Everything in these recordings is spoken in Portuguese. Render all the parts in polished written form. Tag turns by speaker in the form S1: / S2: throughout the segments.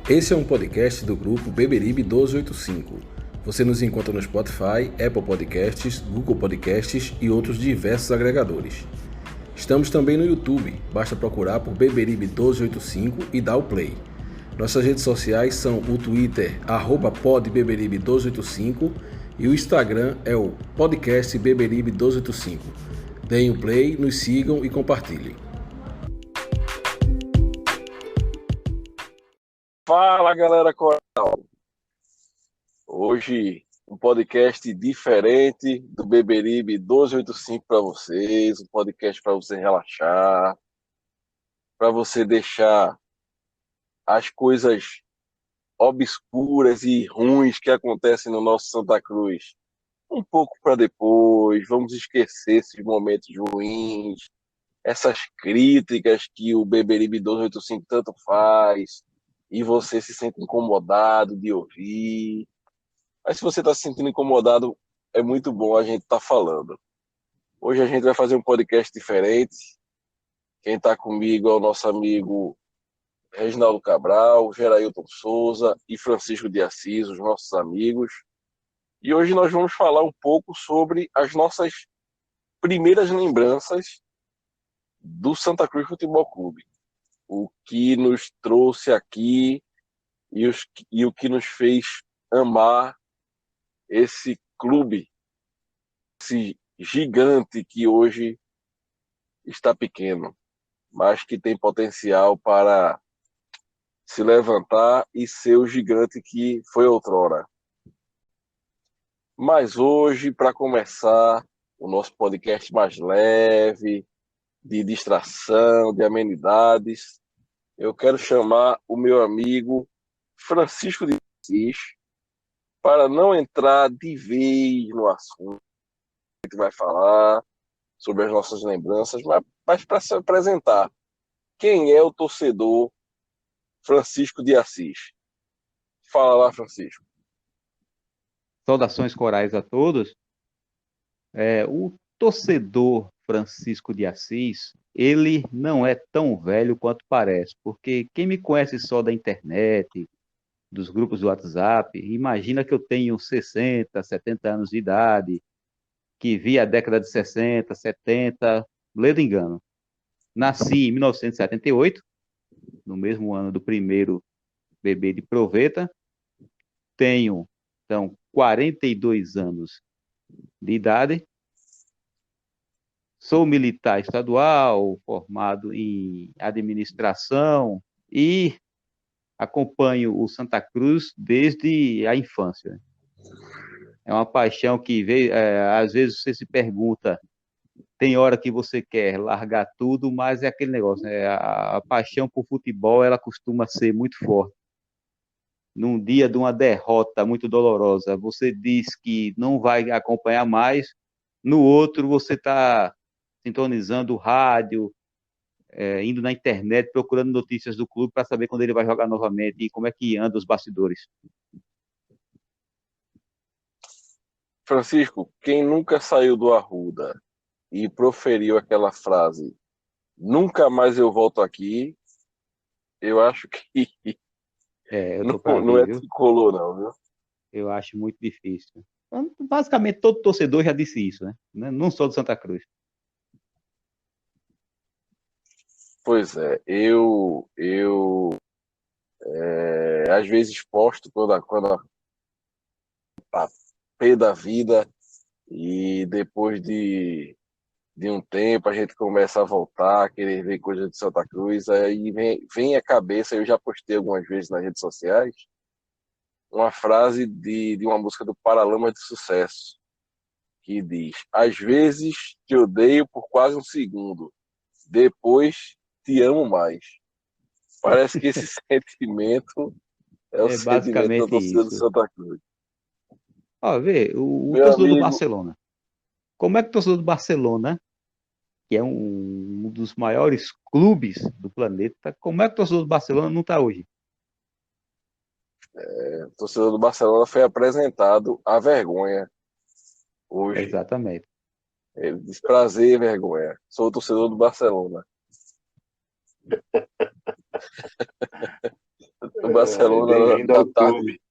S1: Esse é um podcast do grupo Beberibe 1285. Você nos encontra no Spotify, Apple Podcasts, Google Podcasts e outros diversos agregadores. Estamos também no YouTube, basta procurar por Beberibe 1285 e dar o play. Nossas redes sociais são o Twitter, @podbeberibe1285 e o Instagram é o podcast Beberibe 1285. Deem o play, nos sigam e compartilhem.
S2: Fala, galera coral! Hoje um podcast diferente do Beberibe 1285 para vocês, um podcast para você relaxar, para você deixar as coisas obscuras e ruins que acontecem no nosso Santa Cruz um pouco para depois. Vamos esquecer esses momentos ruins, essas críticas que o Beberibe 1285 tanto faz e você se sente incomodado de ouvir. Mas se você está se sentindo incomodado, é muito bom a gente estar falando. Hoje a gente vai fazer um podcast diferente. Quem está comigo é o nosso amigo Reginaldo Cabral, Gerailton Souza e Francisco de Assis, os nossos amigos. E hoje nós vamos falar um pouco sobre as nossas primeiras lembranças do Santa Cruz Futebol Clube. O que nos trouxe aqui e o que nos fez amar esse clube, esse gigante que hoje está pequeno, mas que tem potencial para se levantar e ser o gigante que foi outrora. Mas hoje, para começar o nosso podcast mais leve, de distração, de amenidades, eu quero chamar o meu amigo Francisco de Assis para não entrar de vez no assunto que a gente vai falar sobre as nossas lembranças, mas para se apresentar. Quem é o torcedor Francisco de Assis? Fala lá, Francisco.
S3: Saudações corais a todos. O torcedor Francisco de Assis, ele não é tão velho quanto parece, porque quem me conhece só da internet, dos grupos do WhatsApp, imagina que eu tenho 60, 70 anos de idade, que vi a década de 60, 70, ledo engano. Nasci em 1978, no mesmo ano do primeiro bebê de proveta. Tenho, então, 42 anos de idade. Sou militar estadual, formado em administração e acompanho o Santa Cruz desde a infância. É uma paixão que veio, às vezes você se pergunta, tem hora que você quer largar tudo, mas é aquele negócio, né? A paixão por futebol, ela costuma ser muito forte. Num dia de uma derrota muito dolorosa, você diz que não vai acompanhar mais, no outro você está sintonizando o rádio, indo na internet, procurando notícias do clube para saber quando ele vai jogar novamente e como é que anda os bastidores.
S2: Francisco, quem nunca saiu do Arruda e proferiu aquela frase, nunca mais eu volto aqui, eu acho que
S3: Eu
S2: não,
S3: tô para
S2: não
S3: ver,
S2: é
S3: viu?
S2: tricolor, não, viu?
S3: Eu acho muito difícil. Então, basicamente, todo torcedor já disse isso, né? Não só do Santa Cruz.
S2: Pois é, eu às vezes posto quando a pé da vida e depois de um tempo a gente começa a voltar, a querer ver coisas de Santa Cruz, aí vem a cabeça, eu já postei algumas vezes nas redes sociais, uma frase de uma música do Paralamas de Sucesso, que diz, às vezes te odeio por quase um segundo, depois te amo mais. Parece que esse sentimento é o
S3: É
S2: sentimento da
S3: basicamente
S2: torcida do
S3: isso.
S2: Santa Cruz.
S3: Ó, vê, o
S2: Meu
S3: torcedor do
S2: amigo,
S3: Barcelona. Como é que o torcedor do Barcelona, que é um dos maiores clubes do planeta, como é que o torcedor do Barcelona não está hoje?
S2: o torcedor do Barcelona foi apresentado à vergonha hoje.
S3: Exatamente.
S2: Ele diz prazer e vergonha. Sou o torcedor do Barcelona. O Barcelona
S4: Bem-vindo ao clube.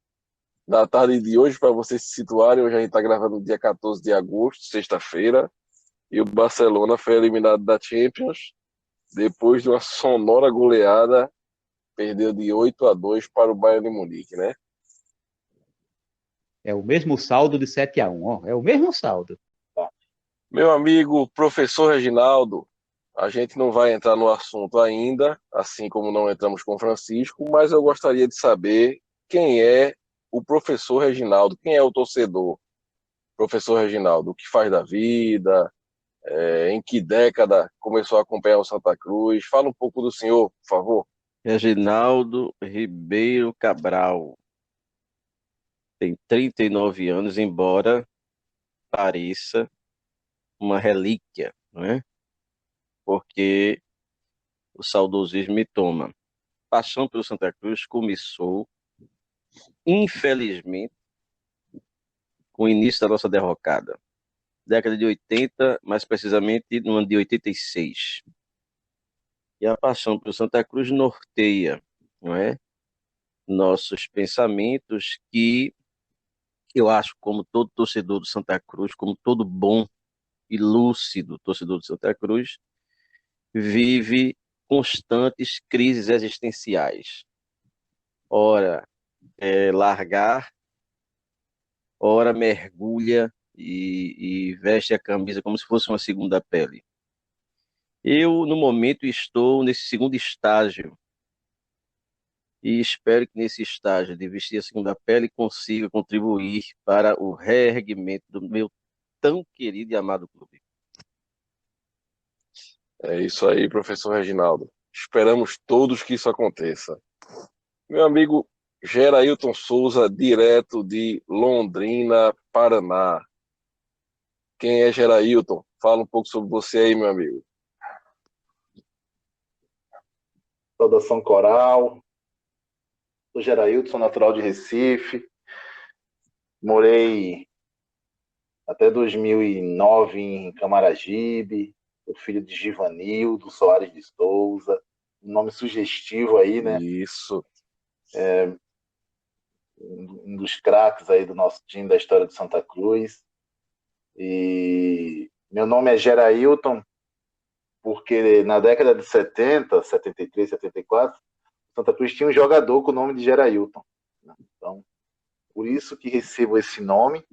S2: da tarde de hoje, para vocês se situarem, hoje a gente está gravando no dia 14 de agosto, sexta-feira, e o Barcelona foi eliminado da Champions depois de uma sonora goleada, perdeu de 8-2 para o Bayern de Munique, né?
S3: É o mesmo saldo de 7-1, ó. É o mesmo saldo.
S2: Meu amigo professor Reginaldo, a gente não vai entrar no assunto ainda, assim como não entramos com o Francisco, mas eu gostaria de saber quem é o professor Reginaldo, quem é o torcedor. Professor Reginaldo, o que faz da vida, em que década começou a acompanhar o Santa Cruz? Fala um pouco do senhor, por favor.
S5: Reginaldo Ribeiro Cabral tem 39 anos, embora pareça uma relíquia, não é? Porque o saudosismo me toma. Paixão pelo Santa Cruz começou, infelizmente, com o início da nossa derrocada. Década de 80, mais precisamente no ano de 86. E a paixão pelo Santa Cruz norteia, não é? Nossos pensamentos, que eu acho, como todo torcedor do Santa Cruz, como todo bom e lúcido torcedor do Santa Cruz, vive constantes crises existenciais. Ora, largar, ora mergulha e veste a camisa como se fosse uma segunda pele. Eu, no momento, estou nesse segundo estágio e espero que nesse estágio de vestir a segunda pele consiga contribuir para o reerguimento do meu tão querido e amado clube.
S2: É isso aí, professor Reginaldo. Esperamos todos que isso aconteça. Meu amigo Gerailton Souza, direto de Londrina, Paraná. Quem é Gerailton? Fala um pouco sobre você aí, meu amigo.
S4: Saudação coral. Sou Gerailton, sou natural de Recife. Morei até 2009 em Camaragibe. Sou filho de Givanildo Soares de Souza. Um nome sugestivo aí, né?
S2: Isso.
S4: Um dos craques aí do nosso time da história de Santa Cruz. E meu nome é Gerailton, porque na década de 70, 73, 74, Santa Cruz tinha um jogador com o nome de Gerailton. Então, por isso que recebo esse nome.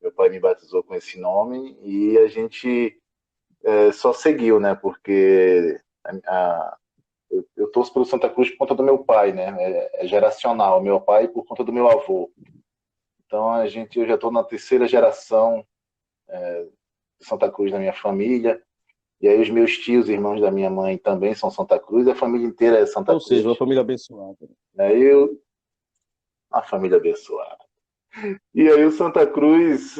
S4: Meu pai me batizou com esse nome e a gente só seguiu, né? Porque eu torço pelo Santa Cruz por conta do meu pai, né? É geracional, meu pai por conta do meu avô. Então eu já estou na terceira geração de Santa Cruz na minha família. E aí os meus tios, irmãos da minha mãe também são Santa Cruz, a família inteira é Santa Cruz.
S5: Ou seja, uma família abençoada.
S4: A família abençoada. E aí o Santa Cruz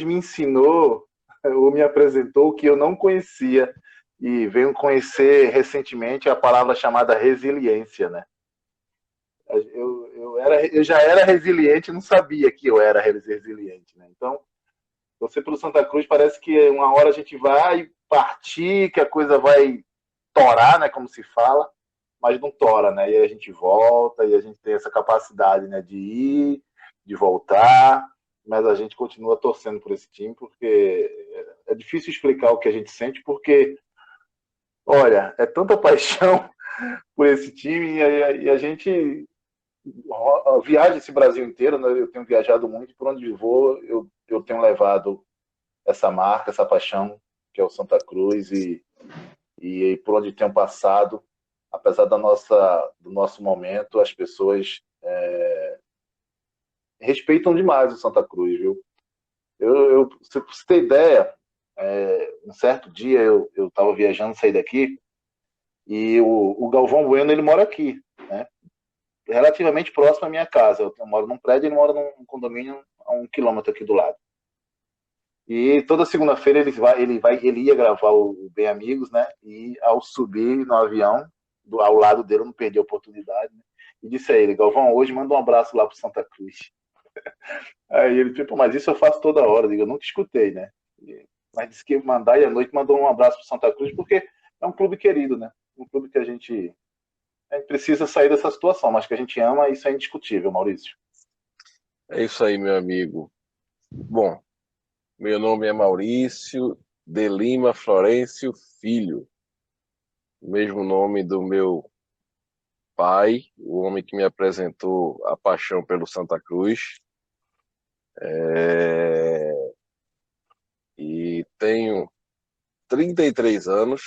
S4: me ensinou, ou me apresentou o que eu não conhecia, e venho conhecer recentemente a palavra chamada resiliência, né? Eu já era resiliente, não sabia que eu era resiliente, né? Então, você pelo Santa Cruz parece que uma hora a gente vai partir, que a coisa vai torar, né, como se fala, mas não tora, né? E aí a gente volta e a gente tem essa capacidade, né, de ir, de voltar, mas a gente continua torcendo por esse time, porque é difícil explicar o que a gente sente, porque, olha, é tanta paixão por esse time e a gente viaja esse Brasil inteiro, né? Eu tenho viajado muito, por onde vou eu tenho levado essa marca, essa paixão que é o Santa Cruz e por onde tenho passado, apesar do nosso momento, as pessoas respeitam demais o Santa Cruz, viu? Se você ter ideia, um certo dia eu estava viajando, saí daqui, e o Galvão Bueno, ele mora aqui, né? Relativamente próximo à minha casa. Eu moro num prédio, ele mora num condomínio a 1 quilômetro aqui do lado. E toda segunda-feira ele ia gravar o Bem Amigos, né? E ao subir no avião, ao lado dele, eu não perdi a oportunidade, né? E disse a ele: Galvão, hoje manda um abraço lá pro Santa Cruz. Aí ele, tipo, mas isso eu faço toda hora. Eu digo, eu nunca escutei, né? Mas disse que ia mandar, e à noite mandou um abraço pro Santa Cruz, porque é um clube querido, né? Um clube que a gente A gente precisa sair dessa situação, mas que a gente ama, isso é indiscutível, Maurício.
S2: É isso aí, meu amigo. Bom, meu nome é Maurício de Lima Florencio Filho, mesmo nome do meu pai, o homem que me apresentou a paixão pelo Santa Cruz. E tenho 33 anos,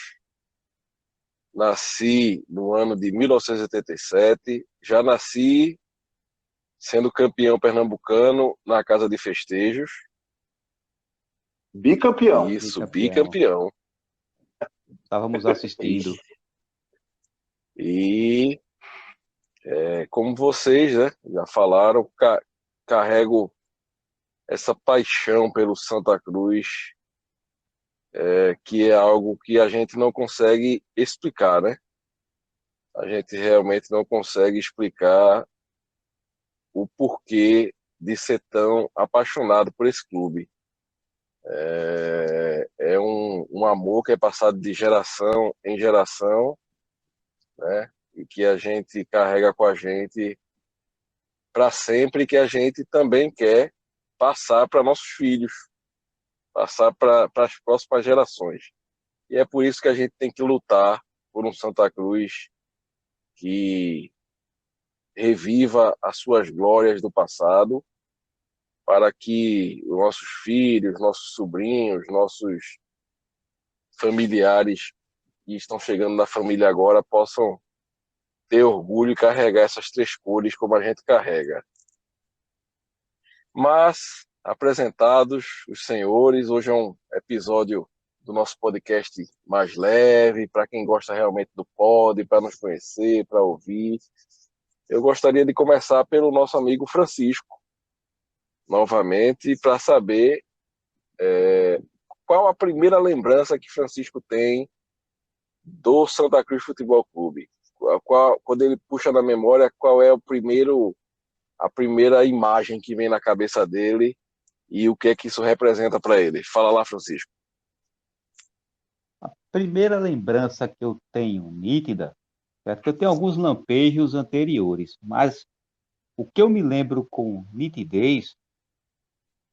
S2: nasci no ano de 1987, já nasci sendo campeão pernambucano na Casa de Festejos.
S4: Bicampeão.
S2: Isso, bicampeão.
S3: Estávamos assistindo.
S2: E como vocês, né, já falaram, carrego essa paixão pelo Santa Cruz, que é algo que a gente não consegue explicar, né? A gente realmente não consegue explicar o porquê de ser tão apaixonado por esse clube. É um amor que é passado de geração em geração, né? E que a gente carrega com a gente para sempre, que a gente também quer passar para nossos filhos, passar para as próximas gerações. E é por isso que a gente tem que lutar por um Santa Cruz que reviva as suas glórias do passado, para que os nossos filhos, nossos sobrinhos, nossos familiares que estão chegando na família agora possam ter orgulho e carregar essas três cores como a gente carrega. Mas, apresentados os senhores, hoje é um episódio do nosso podcast mais leve, para quem gosta realmente do pod, para nos conhecer, para ouvir. Eu gostaria de começar pelo nosso amigo Francisco, novamente, para saber qual a primeira lembrança que Francisco tem do Santa Cruz Futebol Clube. Quando ele puxa na memória, qual é a primeira imagem que vem na cabeça dele e o que é que isso representa para ele. Fala lá, Francisco.
S3: A primeira lembrança que eu tenho nítida é que eu tenho alguns lampejos anteriores, mas o que eu me lembro com nitidez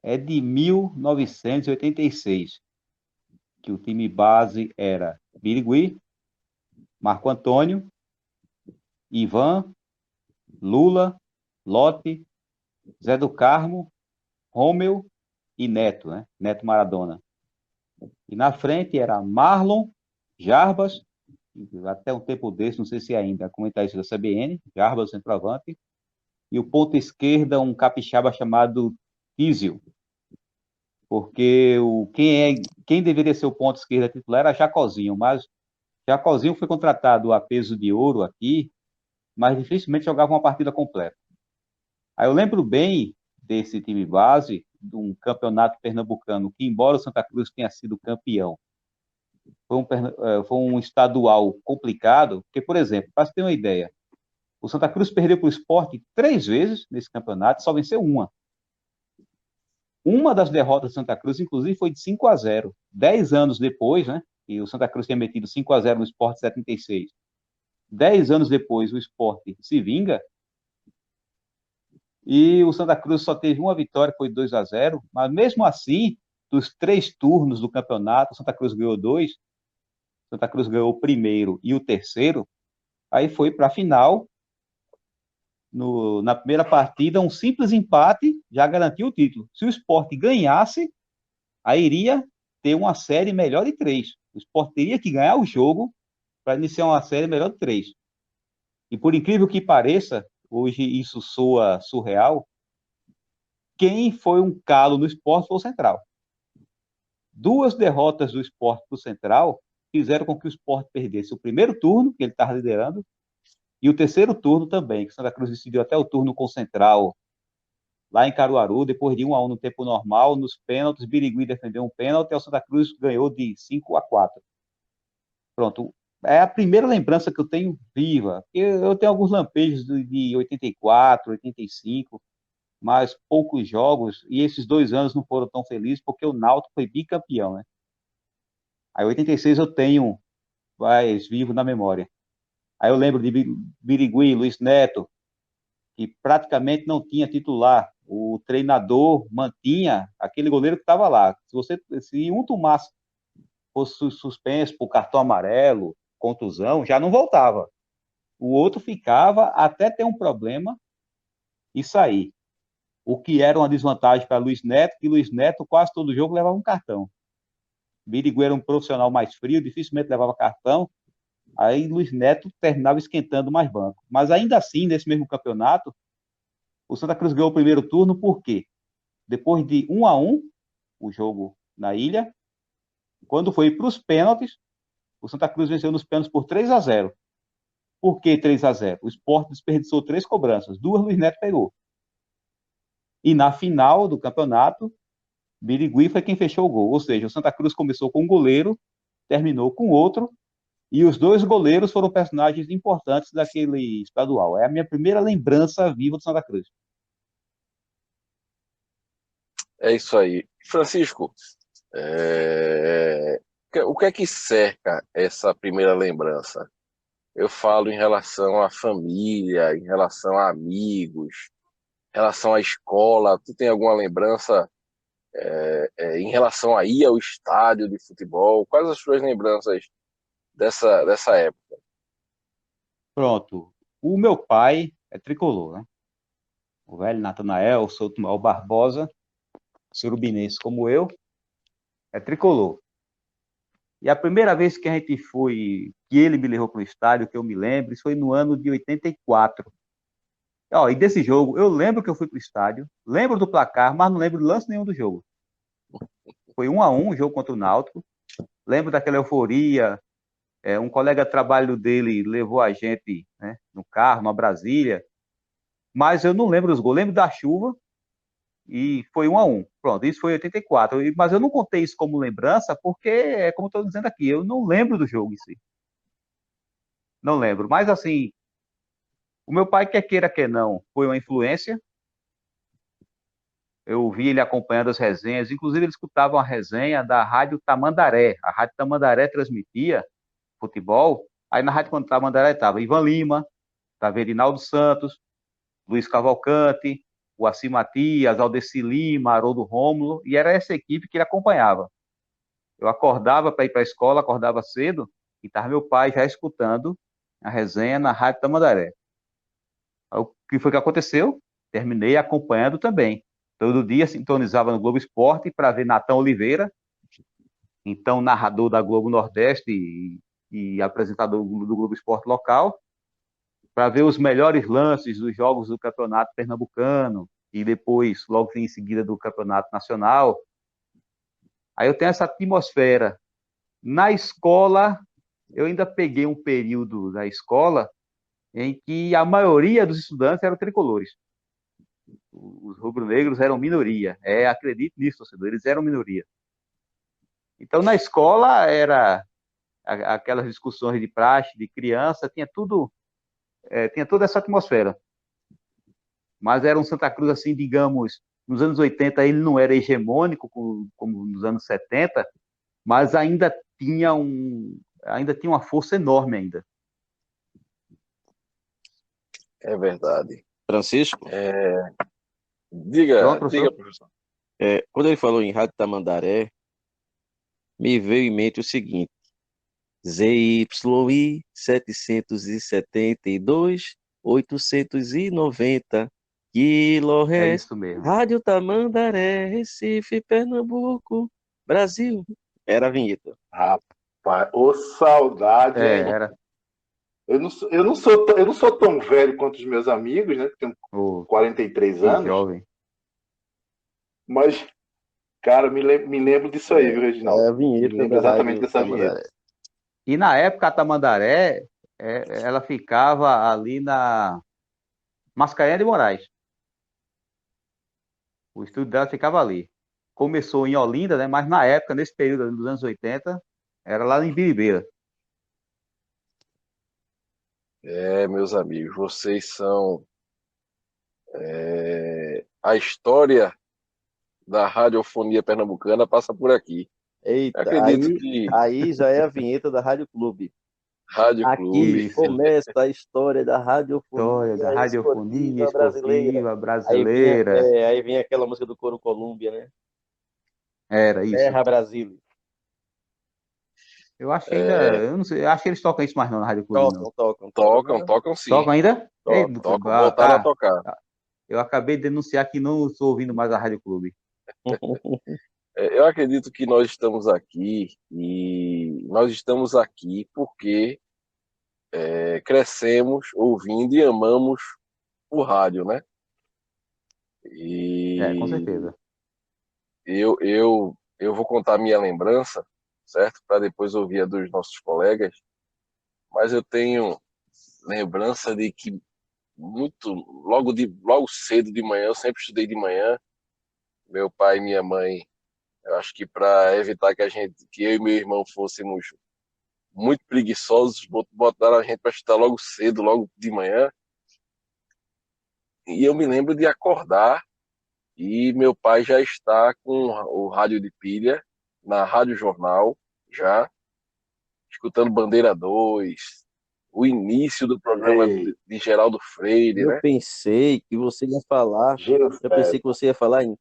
S3: é de 1986, que o time base era Birigui, Marco Antônio, Ivan, Lula, Lote, Zé do Carmo, Rômeu e Neto, né? Neto Maradona. E na frente era Marlon, Jarbas, até um tempo desse, não sei se ainda, comentarista da CBN, Jarbas, centroavante, e o ponto esquerda, um capixaba chamado Tísio, porque quem deveria ser o ponto esquerda titular era Jacozinho, mas Jacozinho foi contratado a peso de ouro aqui, mas dificilmente jogava uma partida completa. Aí eu lembro bem desse time base, de um campeonato pernambucano, que embora o Santa Cruz tenha sido campeão, foi um estadual complicado, porque, por exemplo, para você ter uma ideia, o Santa Cruz perdeu para o Sport 3 vezes nesse campeonato, só venceu uma. Uma das derrotas do Santa Cruz, inclusive, foi de 5-0. 10 anos depois, né? E o Santa Cruz tinha metido 5-0 no Sport 76. 10 anos depois, o Sport se vinga. E o Santa Cruz só teve uma vitória, foi 2-0. Mas mesmo assim, dos 3 turnos do campeonato, o Santa Cruz ganhou 2. O Santa Cruz ganhou o primeiro e o terceiro. Aí foi para a final. Na primeira partida, um simples empate já garantiu o título. Se o Sport ganhasse, aí iria ter uma série melhor de 3. O Sport teria que ganhar o jogo para iniciar uma série melhor de 3. E por incrível que pareça, hoje isso soa surreal, quem foi um calo no Sport foi o Central. 2 derrotas do Sport para o Central fizeram com que o Sport perdesse o primeiro turno, que ele estava liderando, e o terceiro turno também, que o Santa Cruz decidiu até o turno com o Central, lá em Caruaru, depois de 1-1 no tempo normal, nos pênaltis, Birigui defendeu um pênalti, e o Santa Cruz ganhou de 5-4. Pronto, é a primeira lembrança que eu tenho viva. Eu tenho alguns lampejos de 84, 85, mas poucos jogos, e esses 2 anos não foram tão felizes, porque o Náutico foi bicampeão, né? Aí 86 eu tenho mais vivo na memória. Aí eu lembro de Birigui, Luiz Neto, que praticamente não tinha titular. O treinador mantinha aquele goleiro que estava lá. Se um tomasse, fosse suspenso por cartão amarelo, contusão, já não voltava. O outro ficava até ter um problema e sair. O que era uma desvantagem para Luiz Neto, que Luiz Neto quase todo jogo levava um cartão. Birigui era um profissional mais frio, dificilmente levava cartão. Aí Luiz Neto terminava esquentando mais banco. Mas ainda assim, nesse mesmo campeonato, o Santa Cruz ganhou o primeiro turno, por quê? Depois de 1-1, o jogo na ilha, quando foi para os pênaltis, o Santa Cruz venceu nos pênaltis por 3-0. Por que 3-0? O Sport desperdiçou 3 cobranças, 2 Luiz Neto pegou. E na final do campeonato, Birigui foi quem fechou o gol. Ou seja, o Santa Cruz começou com um goleiro, terminou com outro, e os 2 goleiros foram personagens importantes daquele estadual. É a minha primeira lembrança viva do Santa Cruz.
S2: É isso aí. Francisco, o que é que cerca essa primeira lembrança? Eu falo em relação à família, em relação a amigos, em relação à escola. Tu tem alguma lembrança em relação a ir ao estádio de futebol? Quais as suas lembranças dessa época?
S3: Pronto. O meu pai é tricolor, né? O velho Natanael, Souto Mauro Barbosa, surubinense como eu, é tricolor. E a primeira vez que a gente foi, que ele me levou para o estádio, que eu me lembro, isso foi no ano de 84. Ó, e desse jogo, eu lembro que eu fui para o estádio, lembro do placar, mas não lembro de lance nenhum do jogo. Foi 1-1 o jogo contra o Náutico. Lembro daquela euforia. Um colega de trabalho dele levou a gente, né, no carro, numa Brasília. Mas eu não lembro dos gols. Lembro da chuva e foi 1-1. Pronto, isso foi em 84. Mas eu não contei isso como lembrança porque, é como estou dizendo aqui, eu não lembro do jogo em si. Não lembro. Mas, assim, o meu pai, quer queira, quer não, foi uma influência. Eu vi ele acompanhando as resenhas. Inclusive, ele escutava uma resenha da Rádio Tamandaré. A Rádio Tamandaré transmitia futebol. Aí na Rádio Tamandaré estava Ivan Lima, estava Erinaldo Santos, Luiz Cavalcante, o Assi Matias, Aldeci Lima, Haroldo Rômulo, e era essa equipe que ele acompanhava. Eu acordava para ir para a escola, acordava cedo, e estava meu pai já escutando a resenha na Rádio Tamandaré. O que foi que aconteceu? Terminei acompanhando também. Todo dia sintonizava no Globo Esporte para ver Natão Oliveira, então narrador da Globo Nordeste e apresentador do Globo Esporte local, para ver os melhores lances dos jogos do Campeonato Pernambucano e depois, logo em seguida, do Campeonato Nacional. Aí eu tenho essa atmosfera. Na escola, eu ainda peguei um período da escola em que a maioria dos estudantes eram tricolores. Os rubro-negros eram minoria. Acredite nisso, torcedor, eles eram minoria. Então, na escola, era aquelas discussões de praxe, de criança, tinha toda essa atmosfera. Mas era um Santa Cruz, assim, digamos, nos anos 80 ele não era hegemônico como nos anos 70, mas ainda tinha uma força enorme ainda.
S2: É verdade.
S5: Francisco,
S2: Diga,
S3: Pronto,
S2: diga,
S3: professor?
S2: professor.
S5: quando ele falou em Rádio Tamandaré, me veio em mente o seguinte: ZYI 772 890
S3: É
S5: kHz,
S3: isso mesmo.
S5: Rádio Tamandaré, Recife, Pernambuco, Brasil. Era a vinheta.
S4: Rapaz, ô saudade, hein?
S3: Era
S4: Eu não sou tão velho quanto os meus amigos, né? Tenho
S3: o
S4: 43
S3: que
S4: anos,
S3: jovem.
S4: mas, cara, me lembro disso aí, viu,
S5: É
S4: Reginaldo?
S5: a
S4: Me
S5: vinheta
S4: lembro
S5: da
S4: exatamente
S5: Rádio
S4: dessa vinheta.
S5: Tamandaré.
S3: E na época a Tamandaré, ela ficava ali na Mascarenhas de Moraes. O estúdio dela ficava ali. Começou em Olinda, né? Mas na época, nesse período dos anos 80, era lá em Biribeira.
S2: Meus amigos, vocês são a história da radiofonia pernambucana passa por aqui.
S5: Eita,
S2: Acredito
S5: aí,
S2: que
S5: aí já é a vinheta da Rádio Clube.
S2: Rádio
S5: Aqui
S2: Clube.
S3: Isso.
S5: começa a história da
S3: História da radiofonia esportiva
S5: Aí vinha,
S3: brasileira.
S5: aí vinha aquela música do Coro Colômbia, né?
S3: Era isso.
S5: Terra Brasil.
S3: Eu acho que ainda, eu não sei, eu acho que eles tocam isso mais não na Rádio Clube, não.
S2: Tocam sim.
S3: Tocam ainda? Ei,
S2: Voltaram a tocar.
S3: Eu acabei de denunciar que não estou ouvindo mais a Rádio Clube.
S2: Eu acredito que nós estamos aqui e nós estamos aqui porque crescemos ouvindo e amamos o rádio, né?
S3: Com
S2: E
S3: certeza.
S2: eu vou contar minha lembrança, certo? Para depois ouvir a dos nossos colegas, mas eu tenho lembrança de que logo cedo de manhã, eu sempre estudei de manhã, meu pai e minha mãe, eu acho que para evitar que eu e meu irmão fôssemos muito preguiçosos, botaram a gente para estudar logo cedo, logo de manhã. E eu me lembro de acordar e meu pai já está com o rádio de pilha na Rádio Jornal, já escutando Bandeira 2, o início do programa
S4: Ei,
S2: de Geraldo Freire,
S5: Eu
S2: né?
S5: pensei que você ia falar.
S4: Gino
S5: Eu pensei
S4: César.
S5: que você ia falar em.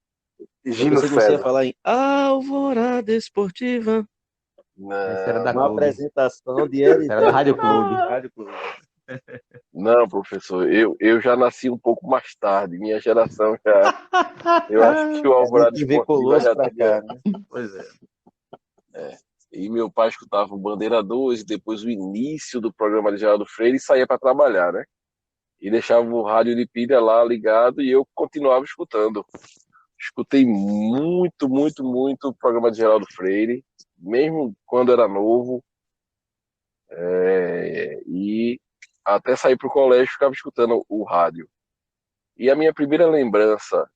S5: Eu
S4: Gino
S5: pensei que você ia
S4: César.
S5: falar em Alvorada Esportiva.
S3: Essa era da
S2: Não,
S5: Uma
S3: Clube.
S5: apresentação de
S3: Essa era da
S5: Erivelto.
S3: Rádio Clube.
S5: Rádio Clube.
S2: não, professor, eu já nasci um pouco mais tarde, minha geração já, eu acho que o
S5: A
S2: Alvorada
S5: gente vê
S2: Esportiva
S5: Colosso
S2: já
S5: pra
S2: tinha.
S5: cá, né? Pois é.
S2: E meu pai escutava o Bandeira 2, e depois o início do programa de Geraldo Freire e saía para trabalhar, né? E deixava o rádio de pilha lá ligado e eu continuava escutando. Escutei muito, muito, muito o programa de Geraldo Freire, mesmo quando era novo, e até sair para o colégio ficava escutando o rádio. E a minha primeira lembrança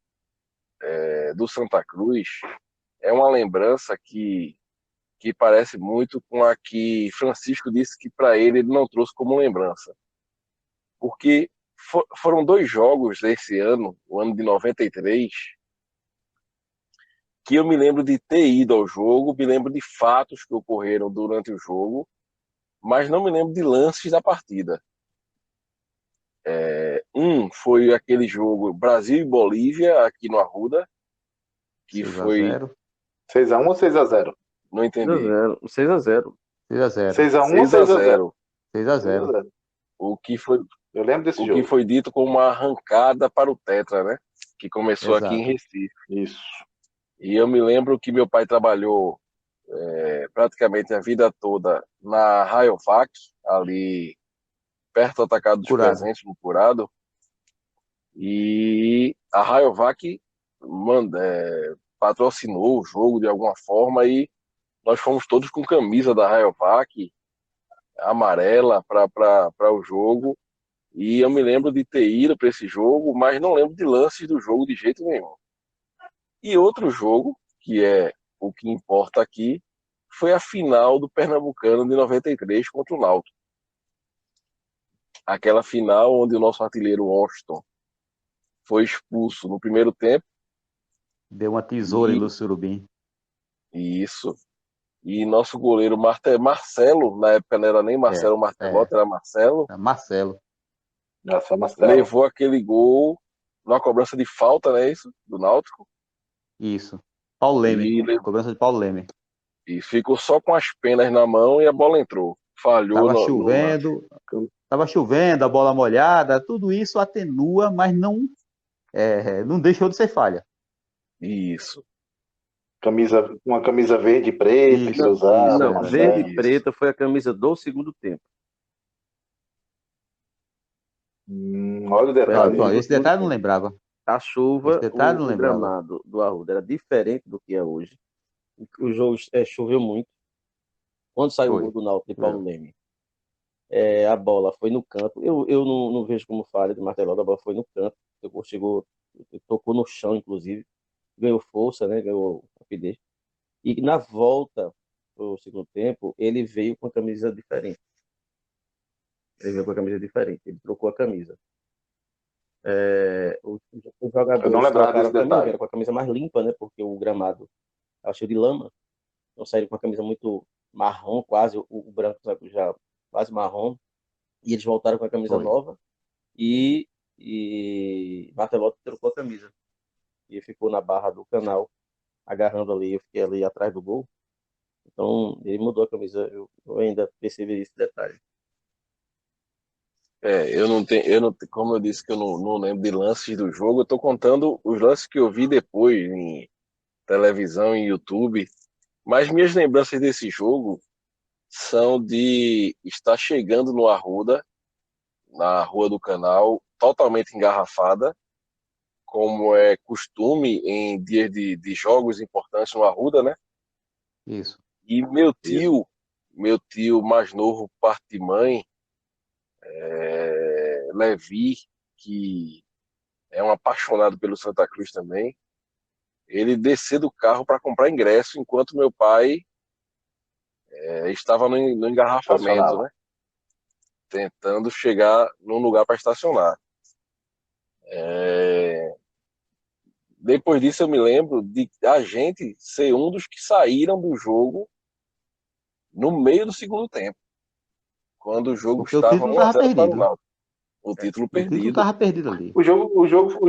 S2: do Santa Cruz é uma lembrança que parece muito com a que Francisco disse que para ele não trouxe como lembrança. Porque foram dois jogos desse ano, o ano de 93, que eu me lembro de ter ido ao jogo, me lembro de fatos que ocorreram durante o jogo, mas não me lembro de lances da partida. Foi aquele jogo Brasil e Bolívia, aqui no Arruda, que
S3: 6 a
S2: foi...
S3: 0.
S4: 6x1 ou 6x0?
S2: Não entendi.
S5: 6x0.
S3: 6 a 0.
S4: 6x1 ou
S2: 6-0.
S3: 6 a 0.
S4: 6x0?
S2: O que foi,
S4: Eu lembro desse
S2: o
S4: jogo.
S2: que foi dito como uma arrancada para o Tetra, né? Que começou aqui em
S3: Exato.
S2: Recife.
S4: Isso.
S2: E eu me lembro que meu pai trabalhou praticamente a vida toda na Rayovac, ali perto do Atacado dos
S3: Curado.
S2: Presentes, no Curado. E a Rayovac patrocinou o jogo de alguma forma e nós fomos todos com camisa da Rayovac amarela para o jogo. E eu me lembro de ter ido para esse jogo, mas não lembro de lances do jogo de jeito nenhum. E outro jogo, que é o que importa aqui, foi a final do Pernambucano de 93 contra o Náutico. Aquela final onde o nosso artilheiro Washington foi expulso no primeiro tempo.
S3: Deu uma tesoura em Lúcio Surubim.
S2: Isso. E nosso goleiro Marcelo, na época não era nem Marcelo Martelotti, era Marcelo.
S3: Marcelo.
S4: Nossa, Marcelo.
S2: Levou aquele gol numa cobrança de falta, né? Isso? Do Náutico.
S3: Isso. Paulo Leme. Cobrança de Paulo Leme.
S2: E ficou só com as penas na mão e a bola entrou. Falhou
S3: Tava chovendo. Tava chovendo, a bola molhada. Tudo isso atenua, mas não deixou de ser falha.
S2: Isso.
S4: Uma camisa verde e preta que ele usava.
S5: Não,
S4: Marcelo.
S5: verde e preta foi a camisa do segundo tempo.
S4: Olha o detalhe.
S3: Esse detalhe eu não lembrava.
S5: A chuva,
S3: detalhe não
S5: o
S3: lembrava.
S5: gramado do Arruda era diferente do que é hoje. O jogo choveu muito. Quando saiu o gol do Náutico de Paulo Leme, a bola foi no canto. Eu não vejo como falha de Martelotti, a bola foi no canto. Tocou no chão, inclusive. Ganhou força, né? Ganhou rapidez. E na volta pro segundo tempo, ele veio com a camisa diferente. Ele trocou a camisa. Os jogadores
S4: Eu não lembrava
S5: trocaram
S4: desse
S5: a camisa,
S4: detalhe.
S5: era com a camisa mais limpa, né? Porque o gramado estava cheio de lama. Então saíram com a camisa muito marrom, quase o branco já quase marrom, e eles voltaram com a camisa
S3: Foi.
S5: nova, e Bartelotti trocou a camisa. E ficou na barra do Canal, agarrando ali, eu fiquei ali atrás do gol. Então, ele mudou a camisa, eu ainda percebi esse detalhe.
S2: Eu não tenho, como eu disse que eu não lembro de lances do jogo, eu tô contando os lances que eu vi depois em televisão, em YouTube. Mas minhas lembranças desse jogo são de estar chegando no Arruda, na Rua do Canal, totalmente engarrafada, como é costume em dias de jogos importantes no Arruda, né?
S3: Isso.
S2: E meu tio mais novo, parte de mãe, Levi, que é um apaixonado pelo Santa Cruz também, ele desceu do carro para comprar ingresso, enquanto meu pai estava no engarrafamento,
S4: Estacionava.
S2: né? Tentando chegar num lugar para estacionar. Depois disso, eu me lembro de a gente ser um dos que saíram do jogo no meio do segundo tempo, quando o jogo
S3: Porque o
S2: estava
S3: título
S2: 1 a
S3: estava
S2: 0 para o
S3: perdido.
S2: Náutico. O título
S3: O título
S2: perdido.
S3: estava perdido ali.
S4: O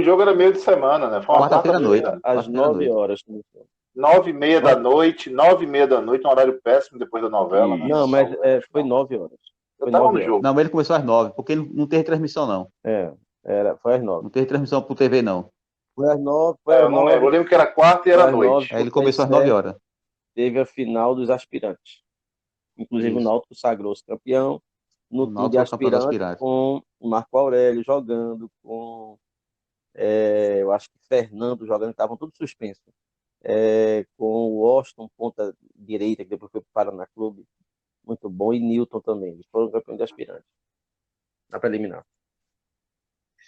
S4: jogo era meio de semana, né? Foi uma
S3: Quarta-feira à noite.
S4: quarta-feira.
S5: Às
S3: Quarta-feira à
S5: 9
S3: noite.
S5: horas.
S4: 9h30 da noite, 9h30 da noite, um horário péssimo depois da novela, né?
S5: Não, mas foi 9 horas.
S4: Eu
S5: Foi
S4: tava
S5: 9
S4: no
S5: horas.
S4: jogo.
S3: Não, mas ele começou às 9, porque ele não teve transmissão, não.
S5: Foi às 9.
S3: Não teve transmissão por TV, não.
S5: Foi às 9,
S4: Eu não lembro. Eu lembro que era quarta e era
S5: Foi às
S4: noite.
S5: 9.
S3: Aí ele começou às 9 horas.
S5: Teve a final dos aspirantes. Inclusive o
S3: Isso.
S5: Náutico sagrou-se campeão. No
S3: O
S5: time
S3: Náutico
S5: de
S3: foi campeão dos
S5: aspirantes,
S3: aspirantes.
S5: com o Marco Aurélio jogando, com eu acho que Fernando jogando, estavam todos suspensos. Com o Washington, ponta direita, que depois foi para o Paraná Clube, muito bom, e Newton também. Eles foram campeões de aspirantes. Na preliminar.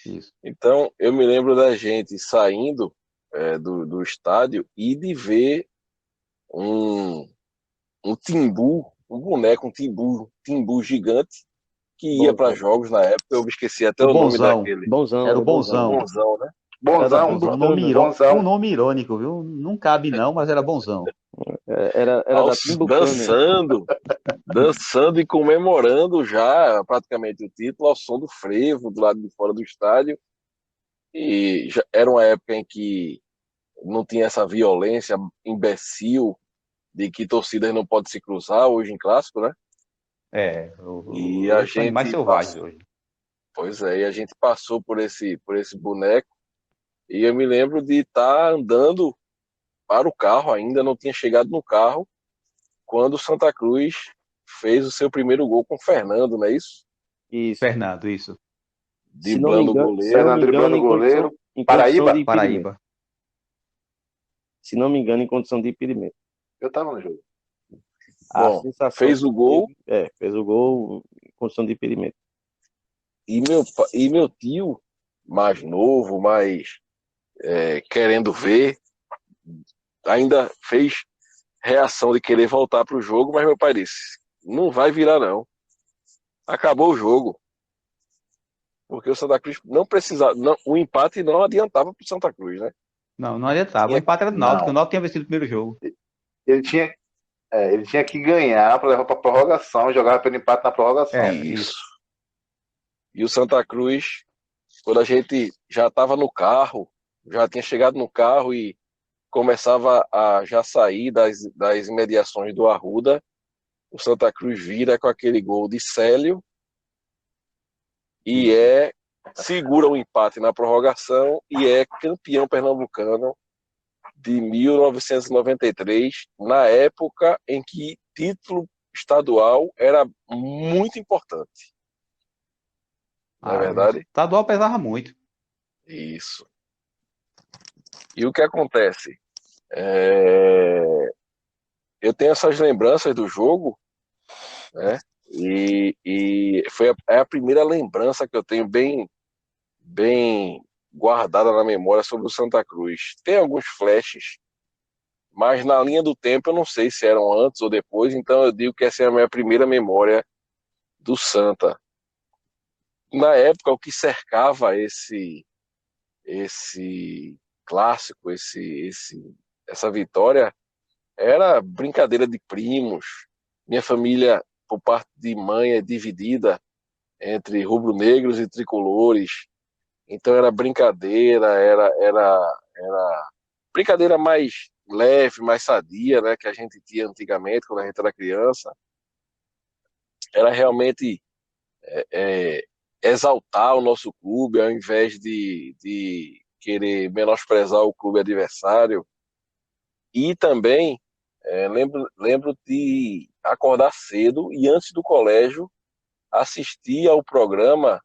S3: Isso.
S2: Então, eu me lembro da gente saindo do estádio e de ver um timbu, um boneco, um timbu gigante que ia para jogos na época. Eu me esqueci até o nome
S3: Bonzão.
S2: daquele.
S5: Bonzão.
S3: Era o Bonzão.
S2: Bonzão, né?
S4: Bonzão,
S3: Um
S4: bonzão.
S3: nome irônico, viu? Não cabe não, mas era Bonzão.
S5: Era da Timbucana.
S2: Dançando e comemorando já praticamente o título ao som do frevo do lado de fora do estádio. E já era uma época em que não tinha essa violência imbecil de que torcidas não podem se cruzar hoje em clássico, né?
S3: E a gente são animais selvagens hoje.
S2: Pois é, e a gente passou por esse boneco e eu me lembro de estar andando para o carro, ainda não tinha chegado no carro, quando o Santa Cruz fez o seu primeiro gol com o Fernando, não é isso?
S5: Isso.
S3: Fernando, isso.
S2: Driblando o goleiro.
S4: Fernando driblando o goleiro. Paraíba?
S5: Se não me engano, em condição de impedimento.
S4: Eu tava no jogo.
S2: Bom, fez o gol.
S5: Fez o gol em condição de impedimento.
S2: E meu tio, mais novo, mais querendo ver, ainda fez reação de querer voltar para o jogo, mas meu pai disse, não vai virar não. Acabou o jogo. Porque o Santa Cruz não precisava, o empate não adiantava para o Santa Cruz, né?
S3: Não adiantava. O empate era do Náutico, porque o Náutico tinha vencido o primeiro jogo.
S4: Ele tinha que ganhar para levar para prorrogação, jogava pelo empate na prorrogação.
S2: Isso. E o Santa Cruz, quando a gente já estava no carro, já tinha chegado no carro e começava a já sair das imediações do Arruda, o Santa Cruz vira com aquele gol de Célio e segura o empate na prorrogação e é campeão pernambucano de 1993, na época em que título estadual era muito importante. Não é verdade?
S3: Estadual pesava muito.
S2: Isso. E o que acontece? Eu tenho essas lembranças do jogo, né? E foi a primeira lembrança que eu tenho bem guardada na memória sobre o Santa Cruz. Tem alguns flashes, mas na linha do tempo eu não sei se eram antes ou depois, então eu digo que essa é a minha primeira memória do Santa. Na época, o que cercava esse clássico, essa vitória, era brincadeira de primos. Minha família por parte de mãe é dividida entre rubro-negros e tricolores. Então era brincadeira, era brincadeira mais leve, mais sadia, né, que a gente tinha antigamente quando a gente era criança. Era realmente é, exaltar o nosso clube ao invés de querer menosprezar o clube adversário. E também lembro de acordar cedo e antes do colégio assistir ao programa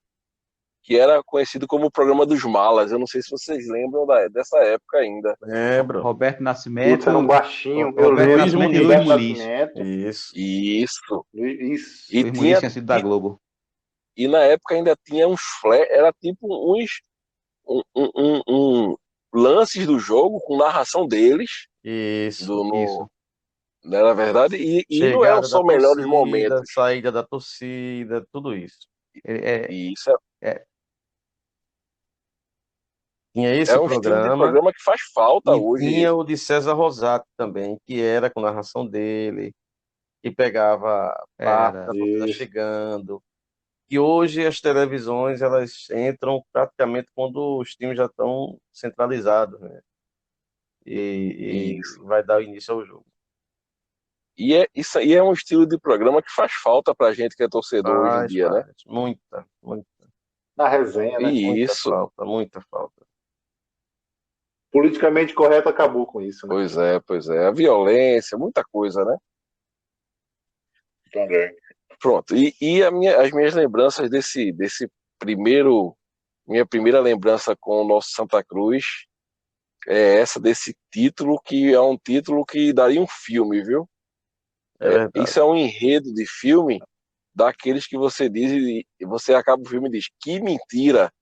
S2: que era conhecido como o programa dos malas. Eu não sei se vocês lembram dessa época ainda.
S5: Lembro.
S3: Roberto
S4: Putz,
S3: Nascimento,
S4: era um baixinho. Eu
S3: Roberto
S4: lembro.
S3: Nascimento e Luiz
S4: Roberto
S3: Muniz.
S4: Nascimento.
S5: Isso.
S2: Isso.
S4: Isso.
S2: E
S3: Luiz Muniz
S2: tinha
S3: tinha sido da Globo.
S2: e na época ainda tinha uns flash, era tipo um lances do jogo com narração deles,
S5: Isso.
S3: Isso.
S2: não era verdade? E não eram
S5: Chegada da
S2: só melhores
S5: torcida,
S2: momentos.
S5: saída da torcida, tudo isso.
S2: E isso
S5: Tinha
S2: é
S5: esse
S2: um estilo de
S5: programa
S2: programa que faz falta
S5: e
S2: hoje.
S5: tinha o de César Rosato também, que era com narração dele, que pegava parte
S3: Era.
S5: da torcida
S4: Isso.
S5: chegando. E hoje as televisões elas entram praticamente quando os times já estão centralizados, né? E
S2: Isso.
S5: vai dar início ao jogo.
S2: Isso aí é um estilo de programa que faz falta pra gente que é torcedor hoje em dia, né?
S5: Faz, muita, muita,
S4: Na resenha, né?
S2: E
S5: muita
S2: isso,
S5: falta, muita falta.
S4: Politicamente correto acabou com isso, né?
S2: pois é. A violência, muita coisa, né?
S4: Também.
S2: Pronto. As minhas lembranças desse primeiro, minha primeira lembrança com o nosso Santa Cruz é essa desse título, que é um título que daria um filme, viu?
S5: É verdade.
S2: Isso é um enredo de filme daqueles que você diz e você acaba o filme e diz, que mentira,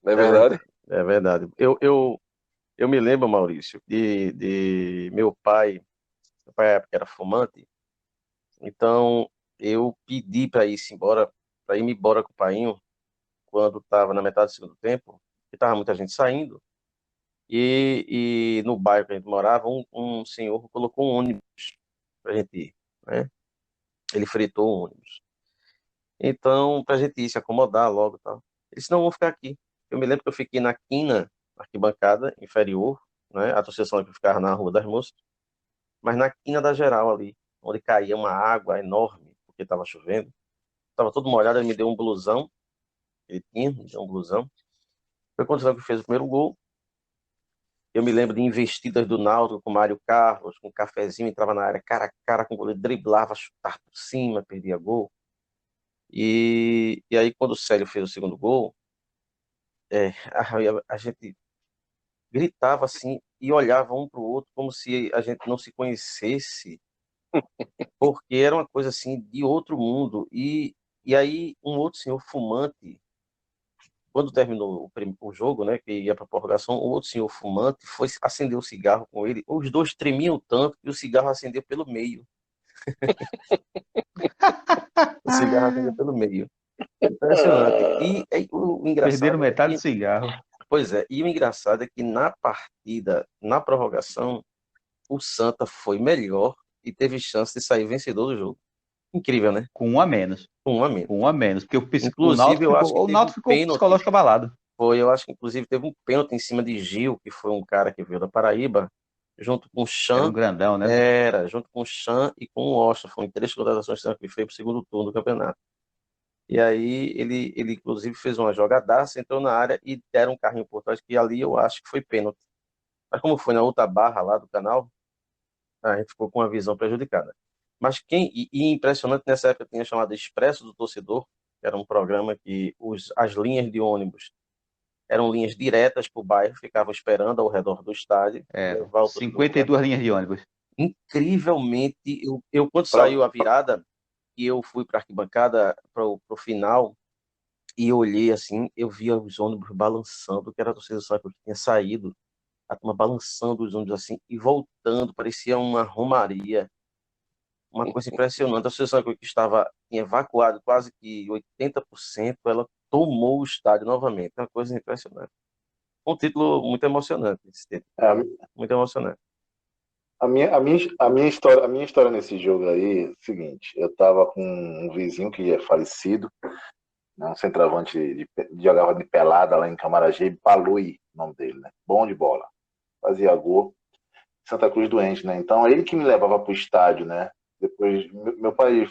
S2: não é verdade?
S5: É verdade. Eu me lembro, Maurício, de meu pai à época era fumante, então eu pedi para embora, para ir embora com o painho quando estava na metade do segundo tempo, que estava muita gente saindo, e no bairro que a gente morava, um senhor colocou um ônibus para a gente ir, né? Ele fretou o ônibus. Então, para a gente ir se acomodar logo e tal. Ele disse, não, vamos ficar aqui. Eu me lembro que eu fiquei na quina, arquibancada inferior, né? A torcida que ficava na Rua das Moças, mas na quina da geral ali, onde caía uma água enorme, porque estava chovendo. Estava todo molhado, ele me deu um blusão, me deu um blusão. Foi quando o que fez o primeiro gol. Eu me lembro de investidas do Náutico com o Mário Carlos, com um cafezinho, entrava na área cara a cara com o goleiro, driblava, chutava por cima, perdia gol. E aí, quando o Célio fez o segundo gol, a gente gritava assim e olhava um para o outro como se a gente não se conhecesse, porque era uma coisa assim de outro mundo. E aí, um outro senhor fumante, quando terminou o jogo, né, que ia para a prorrogação, o outro senhor fumante foi acender o cigarro com ele. Os dois tremiam tanto que o cigarro acendeu pelo meio. O cigarro acendeu pelo meio. Impressionante. E o
S3: Perderam
S5: engraçado é
S3: metade do
S5: que,
S3: cigarro.
S5: pois é, e o engraçado é que na partida, na prorrogação, o Santa foi melhor e teve chance de sair vencedor do jogo. Incrível, né?
S3: Com um a menos.
S5: Um a menos.
S3: Com um a menos. Porque
S5: Inclusive, eu acho que
S3: O
S5: teve um
S3: Náutico ficou
S5: pênalti.
S3: psicológico abalado.
S5: Eu acho que inclusive teve um pênalti em cima de Gil, que foi um cara que veio da Paraíba, junto com o
S3: Era
S5: Chan,
S3: um grandão, né?
S5: junto com o Chan e com o Washington. Foram três contratações que foi para o segundo turno do campeonato. E aí ele inclusive fez uma jogadaça, entrou na área e deram um carrinho por trás, que ali eu acho que foi pênalti. Mas como foi na outra barra lá do canal, a gente ficou com uma visão prejudicada. Mas e impressionante, nessa época tinha chamado Expresso do Torcedor, que era um programa que as linhas de ônibus eram linhas diretas para o bairro, ficavam esperando ao redor do estádio,
S3: Era.
S5: levar o torcedor para
S3: 52 linhas de ônibus.
S5: Incrivelmente, quando
S2: Pra-
S5: saiu a virada, e eu fui para a arquibancada, para o final, e eu olhei assim, eu via os ônibus balançando, que era a torcida do Santa Cruz que tinha saído, a turma balançando os ônibus assim, e voltando, parecia uma romaria, uma coisa impressionante. A Seleção que tinha evacuado quase que 80%, ela tomou o estádio novamente. É uma coisa impressionante. Um título muito emocionante, esse título.
S4: É,
S5: Muito emocionante.
S4: A minha história nesse jogo aí é o seguinte: eu tava com um vizinho que é falecido, né, um centroavante jogava de pelada lá em Camaragibe, Palui, o nome dele, né? Bom de bola, fazia gol. Santa Cruz doente, né? Então ele que me levava pro estádio, né? Depois, meu pai,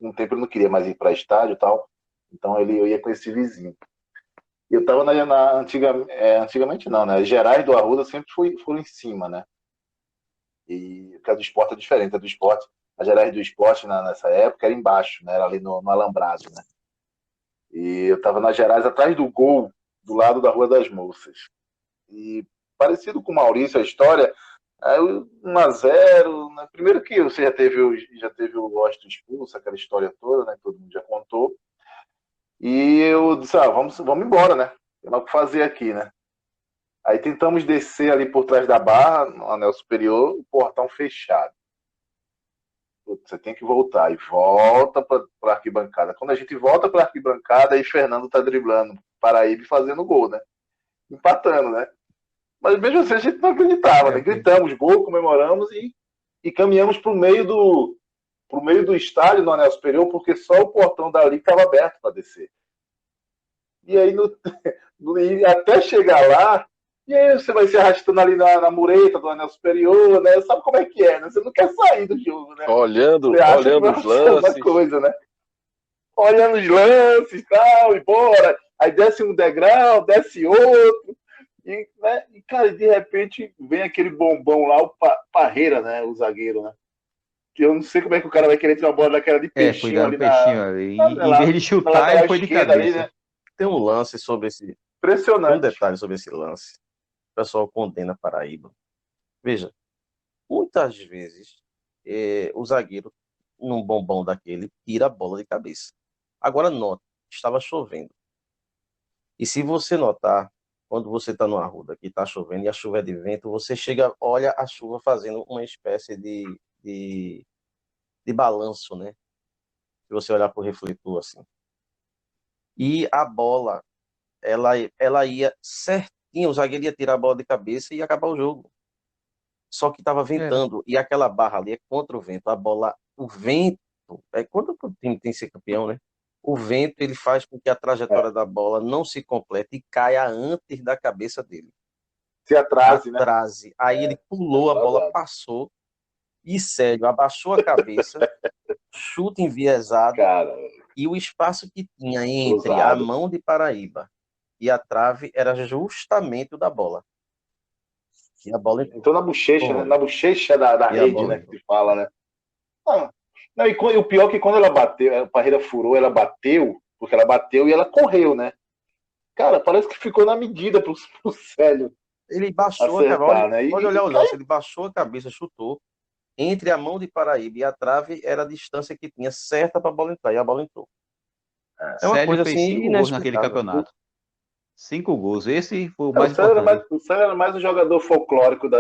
S4: um tempo ele não queria mais ir para estádio e tal, então eu ia com esse vizinho. E eu tava antigamente não, né? Gerais do Arruda sempre foram em cima, né? E o do esporte é diferente, a do esporte, a Gerais do esporte nessa época era embaixo, né? Era ali no Alambrado, né? E eu tava na Gerais atrás do gol, do lado da Rua das Moças. E parecido com o Maurício, a história, aí 1-0, né? Primeiro que você já teve o Washington expulso, aquela história toda, né? Todo mundo já contou. E eu disse, vamos embora, né? Tem mais o que fazer aqui, né? Aí tentamos descer ali por trás da barra, no anel superior, o portão fechado. Putz, você tem que voltar. E volta para a arquibancada. Quando a gente volta para a arquibancada, aí Fernando tá driblando Paraíba e fazendo gol, né? Empatando, né? Mas mesmo assim a gente não acreditava, né? Gritamos gol, comemoramos e caminhamos para o meio do estádio, no anel superior, porque só o portão dali estava aberto para descer. E aí, até chegar lá, e aí você vai se arrastando ali na mureta do anel superior, né? Sabe como é que é, né? Você não quer sair do jogo, né?
S2: Olhando
S4: Você acha que vai
S2: os
S4: acontecer alguma
S2: lances.
S4: coisa, né? Olhando os lances e tal, e bora. Aí desce um degrau, desce outro. Né? E, cara, de repente vem aquele bombão lá, o Parreira, né? O zagueiro, né? Que eu não sei como é que o cara vai querer tirar uma bola daquela de
S3: Foi
S4: peixinho
S3: dar um
S4: ali
S3: peixinho ali. Em
S4: na
S3: vez de chutar,
S4: lateral
S3: ele foi de
S4: esquerda ali,
S3: cabeça.
S4: né?
S5: Tem um lance sobre esse. Tem um
S4: Impressionante.
S5: detalhe sobre esse lance. O pessoal condena Paraíba. Veja, muitas vezes o zagueiro, num bombom daquele, tira a bola de cabeça. Agora nota, estava chovendo. E se você notar, quando você está no Arruda, que está chovendo e a chuva é de vento, você chega, olha a chuva fazendo uma espécie de balanço, né? Se você olhar para o refletor assim. E a bola, ela ia certinho, o zagueiro ia tirar a bola de cabeça e ia acabar o jogo. Só que estava ventando, e aquela barra ali é contra o vento. A bola, o vento, quando o time tem que ser campeão, né? O vento ele faz com que a trajetória da bola não se complete e caia antes da cabeça dele.
S4: Se atrase, né?
S5: Atrase. Aí ele pulou, a bola passou e Célio abaixou a cabeça, chute enviesado,
S4: Cara,
S5: e o espaço que tinha entre a
S4: ousado.
S5: mão de Paraíba e a trave era justamente o da bola. E a bola
S4: Então na bochecha, né?
S5: foi.
S4: Na bochecha da
S5: E a
S4: rede,
S5: bola
S4: né? Que se fala, né? Não, e o pior é que quando ela bateu, a Parreira furou, ela bateu, porque ela bateu e ela correu, né? Cara, parece que ficou na medida pro Célio
S5: Ele baixou a cabeça,
S4: acertar, né?
S5: pode olhar o lance, ele baixou a cabeça, chutou. Entre a mão de Paraíba e a trave era a distância que tinha certa para a bola entrar, e a bola entrou. É uma
S3: Célio
S5: coisa
S3: fez
S5: assim
S3: 5 gols naquele
S5: inexplicável.
S3: campeonato. 5 gols. Esse foi o
S4: O
S3: mais
S4: Célio
S3: importante.
S4: era mais um jogador folclórico,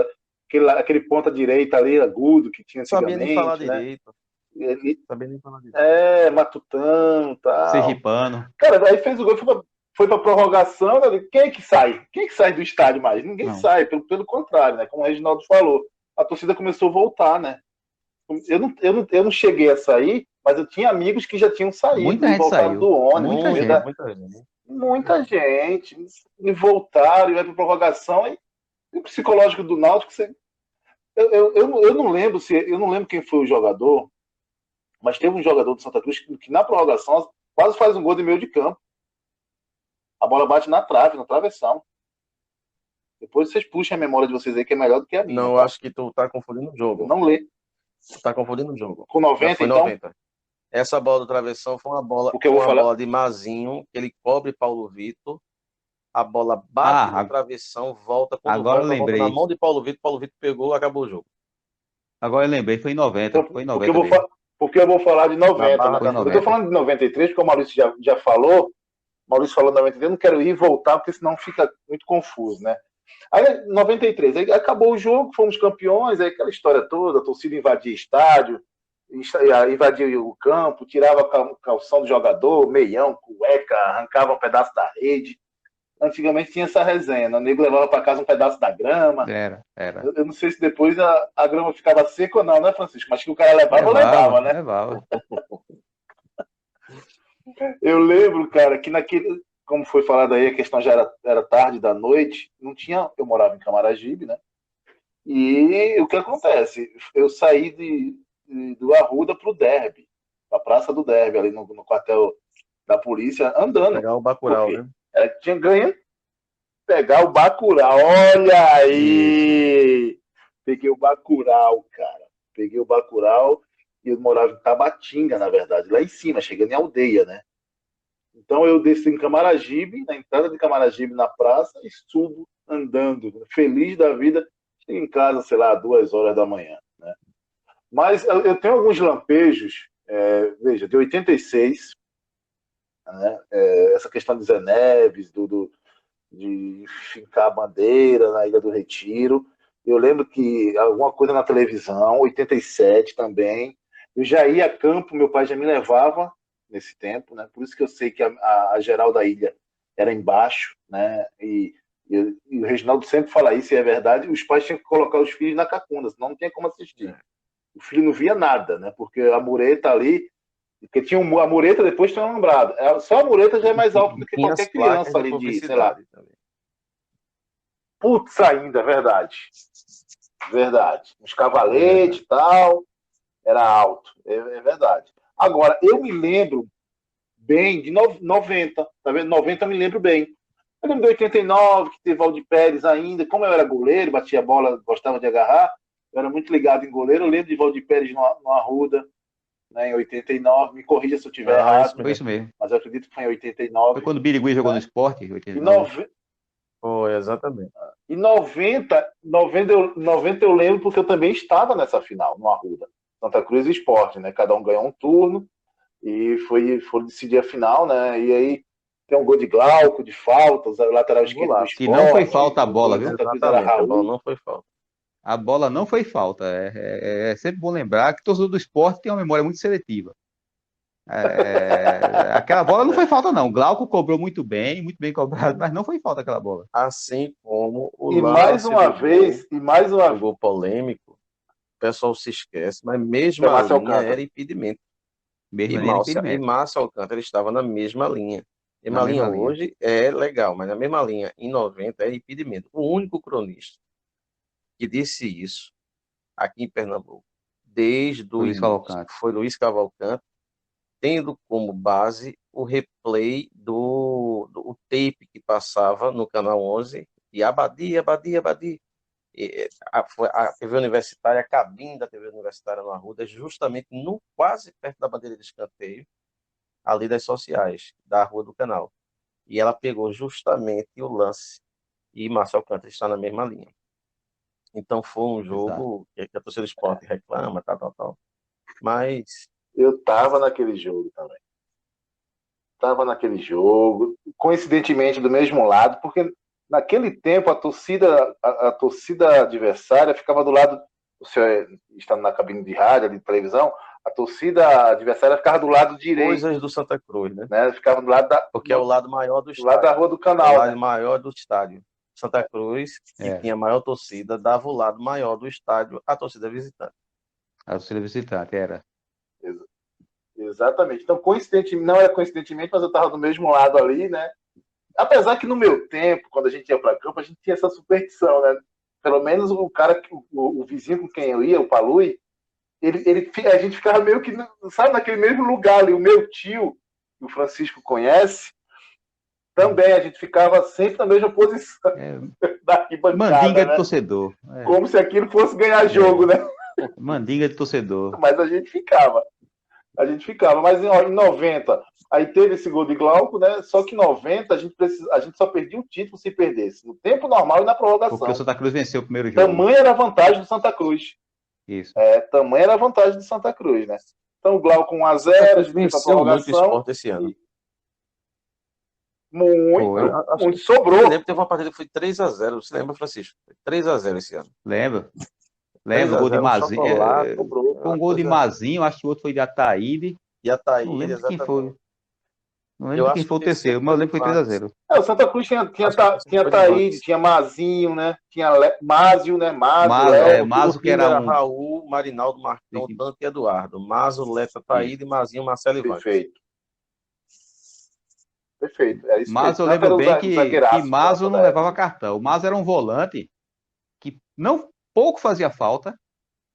S4: aquele ponta direita ali, agudo, que tinha
S5: Não sabia nem falar
S4: antigamente, né?
S5: direito.
S4: Ele,
S5: Sabia nem falar direito.
S4: matutão e tal.
S3: Sergipano.
S4: Cara, aí fez o gol, foi pra prorrogação, né? Quem é que sai? Quem é que sai do estádio mais? Ninguém
S3: Não.
S4: sai, pelo contrário, né? Como o Reginaldo falou, a torcida começou a voltar, né? Eu não cheguei a sair, mas eu tinha amigos que já tinham saído
S3: Muita
S4: e
S3: gente
S4: voltado
S3: saiu.
S4: do ônibus.
S3: Muita gente.
S5: Muita gente.
S4: Muita gente. E voltaram, e vai pra prorrogação. E o psicológico do Náutico, eu não lembro quem foi o jogador, mas teve um jogador do Santa Cruz que na prorrogação quase faz um gol de meio de campo. A bola bate na trave, na travessão. Depois vocês puxem a memória de vocês aí, que é melhor do que a minha.
S5: Não,
S4: tá?
S5: acho que tu tá confundindo o jogo.
S4: Eu não lembro.
S5: Tu tá confundindo o jogo.
S4: Com 90,
S5: foi
S4: então?
S5: 90. Essa bola do travessão foi uma bola,
S4: Porque eu vou falar...
S5: bola de Mazinho, que ele cobre Paulo Vitor. A bola bate no travessão, volta. Quando
S3: agora
S5: volta,
S3: eu lembrei.
S5: volta na mão de Paulo Vitor pegou, acabou o jogo.
S3: Agora eu lembrei, foi em 90.
S4: Então,
S3: Foi em 90
S4: porque eu vou falar de 90. Né?
S3: Foi em 90.
S4: Eu tô falando de 93, porque o Maurício já falou. Maurício falou 93, eu não quero ir e voltar, porque senão fica muito confuso, né? Aí, 93, aí acabou o jogo, fomos campeões, aí aquela história toda, a torcida invadia estádio, invadia o campo, tirava calção do jogador, meião, cueca, arrancava um pedaço da rede. antigamente tinha essa resenha, né? O nego levava para casa um pedaço da grama.
S3: Era.
S4: Eu não sei se depois a grama ficava seca ou não, né, Francisco? Mas que o cara levava, né?
S3: Levava.
S4: Eu lembro, cara, que naquele, como foi falado aí, a questão já era tarde da noite, não tinha, eu morava em Camaragibe, né? E o que acontece? Eu saí do Arruda pro Derby, pra Praça do Derby, ali no quartel da polícia, andando.
S5: Pegar o Bacurau,
S4: Por quê?
S5: né?
S4: Tinha ganho pegar o Bacurau. Olha aí! Peguei o Bacurau, cara. Peguei o Bacurau e eu morava em Tabatinga, na verdade, lá em cima, chegando em aldeia, né? Então eu desci em Camaragibe, na entrada de Camaragibe, na praça, e subo andando, feliz da vida. Cheguei em casa, sei lá, 2 horas da manhã, né? Mas eu tenho alguns lampejos, veja, de 86, né? Essa questão de Zé Neves, de fincar a bandeira na Ilha do Retiro. Eu lembro que alguma coisa na televisão, 87 também. Eu já ia a campo, meu pai já me levava nesse tempo, né? Por isso que eu sei que a geral da ilha era embaixo, né? E o Reginaldo sempre fala isso, e é verdade, os pais tinham que colocar os filhos na cacunda, senão não tinha como assistir. O filho não via nada, né? Porque a mureta ali, porque tinha a mureta, depois tinha um alambrado. Só a mureta já é mais alta do que qualquer criança ali de, sei lá. Putz, ainda, verdade. Verdade. Os cavaletes e tal, era alto. É verdade. Agora, eu me lembro bem de 90, tá vendo? 90 eu me lembro bem. Eu lembro de 89, que teve Valdir Pérez ainda. Como eu era goleiro, batia a bola, gostava de agarrar, eu era muito ligado em goleiro. Eu lembro de Valdir Pérez no Arruda, né, em 89. Me corrija se eu estiver errado.
S3: Foi isso mesmo.
S4: Mas eu acredito que foi em 89.
S3: Foi quando o Birigui jogou no Sport, em
S4: 89.
S5: Foi, exatamente.
S4: E 90 eu lembro porque eu também estava nessa final, no Arruda. Santa Cruz e Sport, né? Cada um ganhou um turno e foi decidir a final, né? E aí tem um gol de Glauco, de falta, o lateral esquerdo do Sport.
S3: Que não foi falta a bola, viu?
S5: Exatamente, a bola não foi falta.
S3: A bola não foi falta. É sempre bom lembrar que o torcedor do Sport tem uma memória muito seletiva. Aquela bola não foi falta, não. O Glauco cobrou muito bem cobrado, mas não foi falta aquela bola.
S5: Assim como o
S4: mais uma vez,
S5: gol polêmico, o pessoal se esquece, mas mesmo a linha era impedimento. E Márcio Alcântara estava na mesma linha. A mesma linha hoje é legal, mas na mesma linha, em 90, é impedimento. O único cronista que disse isso aqui em Pernambuco, desde o início, foi Luiz Cavalcante, tendo como base o replay do tape que passava no Canal 11, e Abadi. A TV Universitária, a cabine da TV Universitária no Arruda, justamente quase perto da bandeira de escanteio, ali das sociais, da Rua do Canal. E ela pegou justamente o lance, e Márcio Alcântara está na mesma linha. Então foi um jogo que a torcida do Sport reclama, tal. Mas
S4: eu estava naquele jogo também. Coincidentemente do mesmo lado, porque naquele tempo a torcida adversária ficava do lado, o senhor estando na cabine de rádio, de televisão, a torcida adversária ficava do lado direito.
S5: Coisas do Santa Cruz, né?
S4: Ficava do lado
S5: porque é o lado maior do estádio.
S4: Do lado da Rua do Canal.
S5: O lado maior do estádio. Santa Cruz, que tinha maior torcida, dava o lado maior do estádio à torcida visitante.
S3: A torcida visitante, era.
S4: Exatamente. Então, não era coincidentemente, mas eu estava do mesmo lado ali, né? Apesar que no meu tempo, quando a gente ia para campo, a gente tinha essa superstição, né? Pelo menos o vizinho com quem eu ia, o Palui, a gente ficava meio que, sabe, naquele mesmo lugar ali. O meu tio, que o Francisco conhece, também a gente ficava sempre na mesma posição da arquibancada,
S3: mandinga,
S4: né?
S3: De torcedor.
S4: Como se aquilo fosse ganhar jogo, né?
S3: Mandinga de torcedor.
S4: Mas a gente ficava. Mas em 90, aí teve esse gol de Glauco, né? Só que em 90 a gente só perdia o título se perdesse. No tempo normal e na prorrogação.
S3: Porque o Santa Cruz venceu o primeiro jogo.
S4: Tamanha era a vantagem do Santa Cruz.
S3: Isso.
S4: Tamanha era a vantagem do Santa Cruz, né? Então o Glauco 1-0, a gente
S5: venceu muito o Sport esse ano.
S4: Muito sobrou.
S5: Eu lembro que teve uma partida que foi 3-0. Você lembra, Francisco? 3-0 esse ano.
S3: Lembro, o gol de Mazinho. Foi um gol de Mazinho, acho que o outro foi de Ataíde.
S5: E Ataíde,
S3: não lembro
S5: exatamente.
S3: Quem foi. Não
S5: Eu
S3: lembro de
S5: acho
S3: quem
S5: que
S3: foi o
S5: o terceiro
S3: terceiro, mas eu lembro que foi
S5: foi o
S3: 3-0.
S4: O Santa Cruz tinha,
S5: Acho que o terceiro foi do
S4: Taíde,
S5: Vargas.
S4: tinha Mazinho, né? Tinha Mázio, né? Mázio,
S3: Mazo,
S4: Léo.
S3: Mazo
S5: O
S3: que
S5: time
S3: era
S5: era
S3: um.
S5: Raul, Marinaldo, Marcão, Dante e Eduardo. Mazo, Letra, Taíde,
S3: Isso.
S5: Mazinho, Marcelo e Vargas.
S4: Perfeito. Perfeito. É isso mesmo.
S3: Mazo, eu
S4: Tanto
S3: lembro
S4: era
S3: bem
S4: o
S3: que
S4: zagueiraço
S3: Mazo não
S4: da época.
S3: levava cartão. O Mazo era um volante que não pouco fazia falta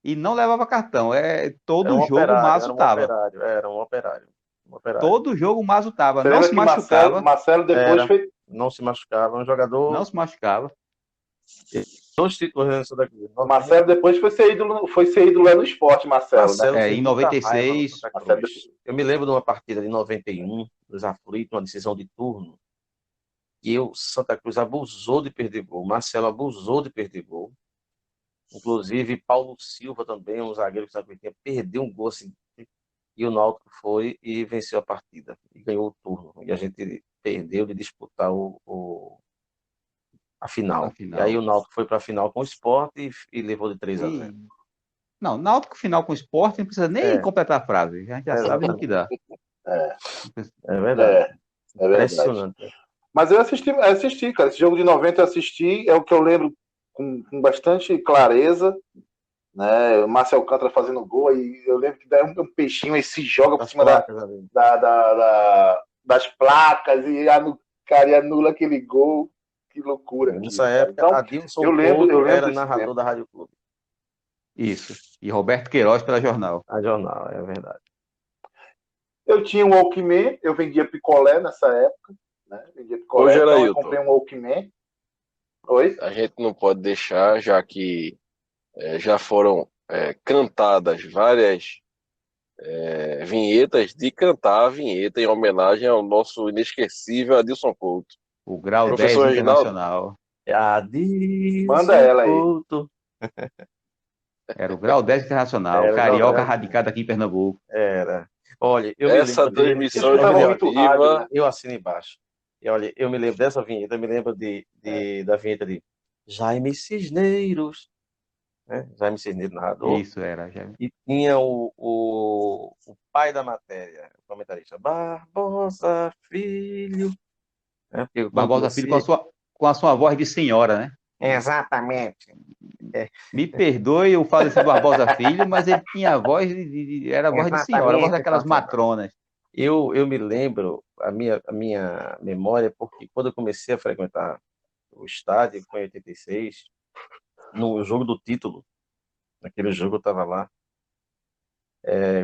S3: e não levava cartão.
S5: Era
S3: Todo
S5: um
S3: jogo o
S5: operário,
S3: Mazo tava.
S5: era um operário. Um operário.
S3: Todo jogo o Mazo tava.
S4: Você
S3: Não
S4: lembra
S3: se
S4: que
S3: machucava,
S4: Marcelo depois
S5: Era,
S4: fez
S5: não se machucava, um
S3: não
S5: jogador,
S3: se machucava.
S5: dois títulos nessa daqui.
S4: Marcelo depois foi ser ídolo lá no esporte, Marcelo, né?
S5: Marcelo fez
S3: Em
S5: muita raiva no
S3: 96,
S5: Santa
S4: Marcelo
S5: Cruz. Eu me lembro de uma partida de 91, dos aflitos, uma decisão de turno, e o Santa Cruz abusou de perder gol, Marcelo abusou de perder gol. Inclusive, Paulo Silva também, um zagueiro que o Santa Cruz tinha, perdeu um gol assim, e o Náutico foi e venceu a partida, e ganhou o turno. E a gente perdeu de disputar a final. E aí
S3: afinal.
S5: o Náutico foi para a final com o Sport e levou de 3-0.
S3: Não, Náutico final com o Sport não precisa nem
S5: É,
S3: completar a frase. A gente já sabe no que
S5: exatamente.
S3: dá.
S4: É,
S5: É verdade.
S4: é, é verdade.
S5: Impressionante.
S4: Mas eu assisti, cara. Esse jogo de 90 eu assisti, é o que eu lembro com bastante clareza, né? O Márcio Alcântara fazendo gol, e eu lembro que dá um peixinho aí se joga por
S5: Das
S4: cima
S5: placas ali.
S4: das placas cara, e anula aquele gol. Que loucura
S5: Nessa
S4: aquilo, cara.
S5: época,
S4: Então,
S5: Adilson
S4: eu
S5: Couto
S4: lembro
S5: era
S4: desse
S5: narrador
S4: tempo.
S5: da Rádio Clube.
S3: Isso. E Roberto Queiroz pela Jornal.
S5: A jornal, é verdade.
S4: Eu tinha um Walkman, eu vendia picolé nessa época, né? Vendia
S2: Ô,
S4: picolé, então eu
S2: Gerailton,
S4: comprei um Walkman. Oi?
S2: a gente não pode deixar, já que já foram cantadas várias vinhetas, de cantar a vinheta em homenagem ao nosso inesquecível Adilson Couto.
S3: O Grau 10
S2: Professor Reginaldo,
S3: Internacional.
S4: Manda
S5: Adilson
S4: ela aí.
S5: Couto.
S3: Era o Grau 10 Internacional.
S5: Era o Grau
S3: Carioca
S5: 10.
S3: radicado aqui em Pernambuco.
S5: Era. Olha, eu me
S2: essa
S5: lembro de.
S4: Eu
S2: transmissão
S4: escutava muito rádio,
S2: esportiva,
S4: né?
S5: Eu assino embaixo. E olha, eu me lembro dessa vinheta, eu me lembro da vinheta de Jaime Cisneiros, né? Jaime Cisneiros, narrador.
S3: Isso era. Já.
S5: E tinha o pai da matéria, o comentarista, Barbosa Filho. Né? Porque quando
S3: Barbosa Filho
S5: comecei.
S3: com a sua voz de senhora, né?
S5: Exatamente.
S3: Me perdoe eu falo esse Barbosa Filho, mas ele tinha a voz era a voz de senhora, a voz
S5: Exatamente,
S3: daquelas
S5: torcedor.
S3: matronas.
S5: Eu me lembro, a minha memória, porque quando eu comecei a frequentar o estádio, foi em 86, no jogo do título, naquele jogo eu estava lá,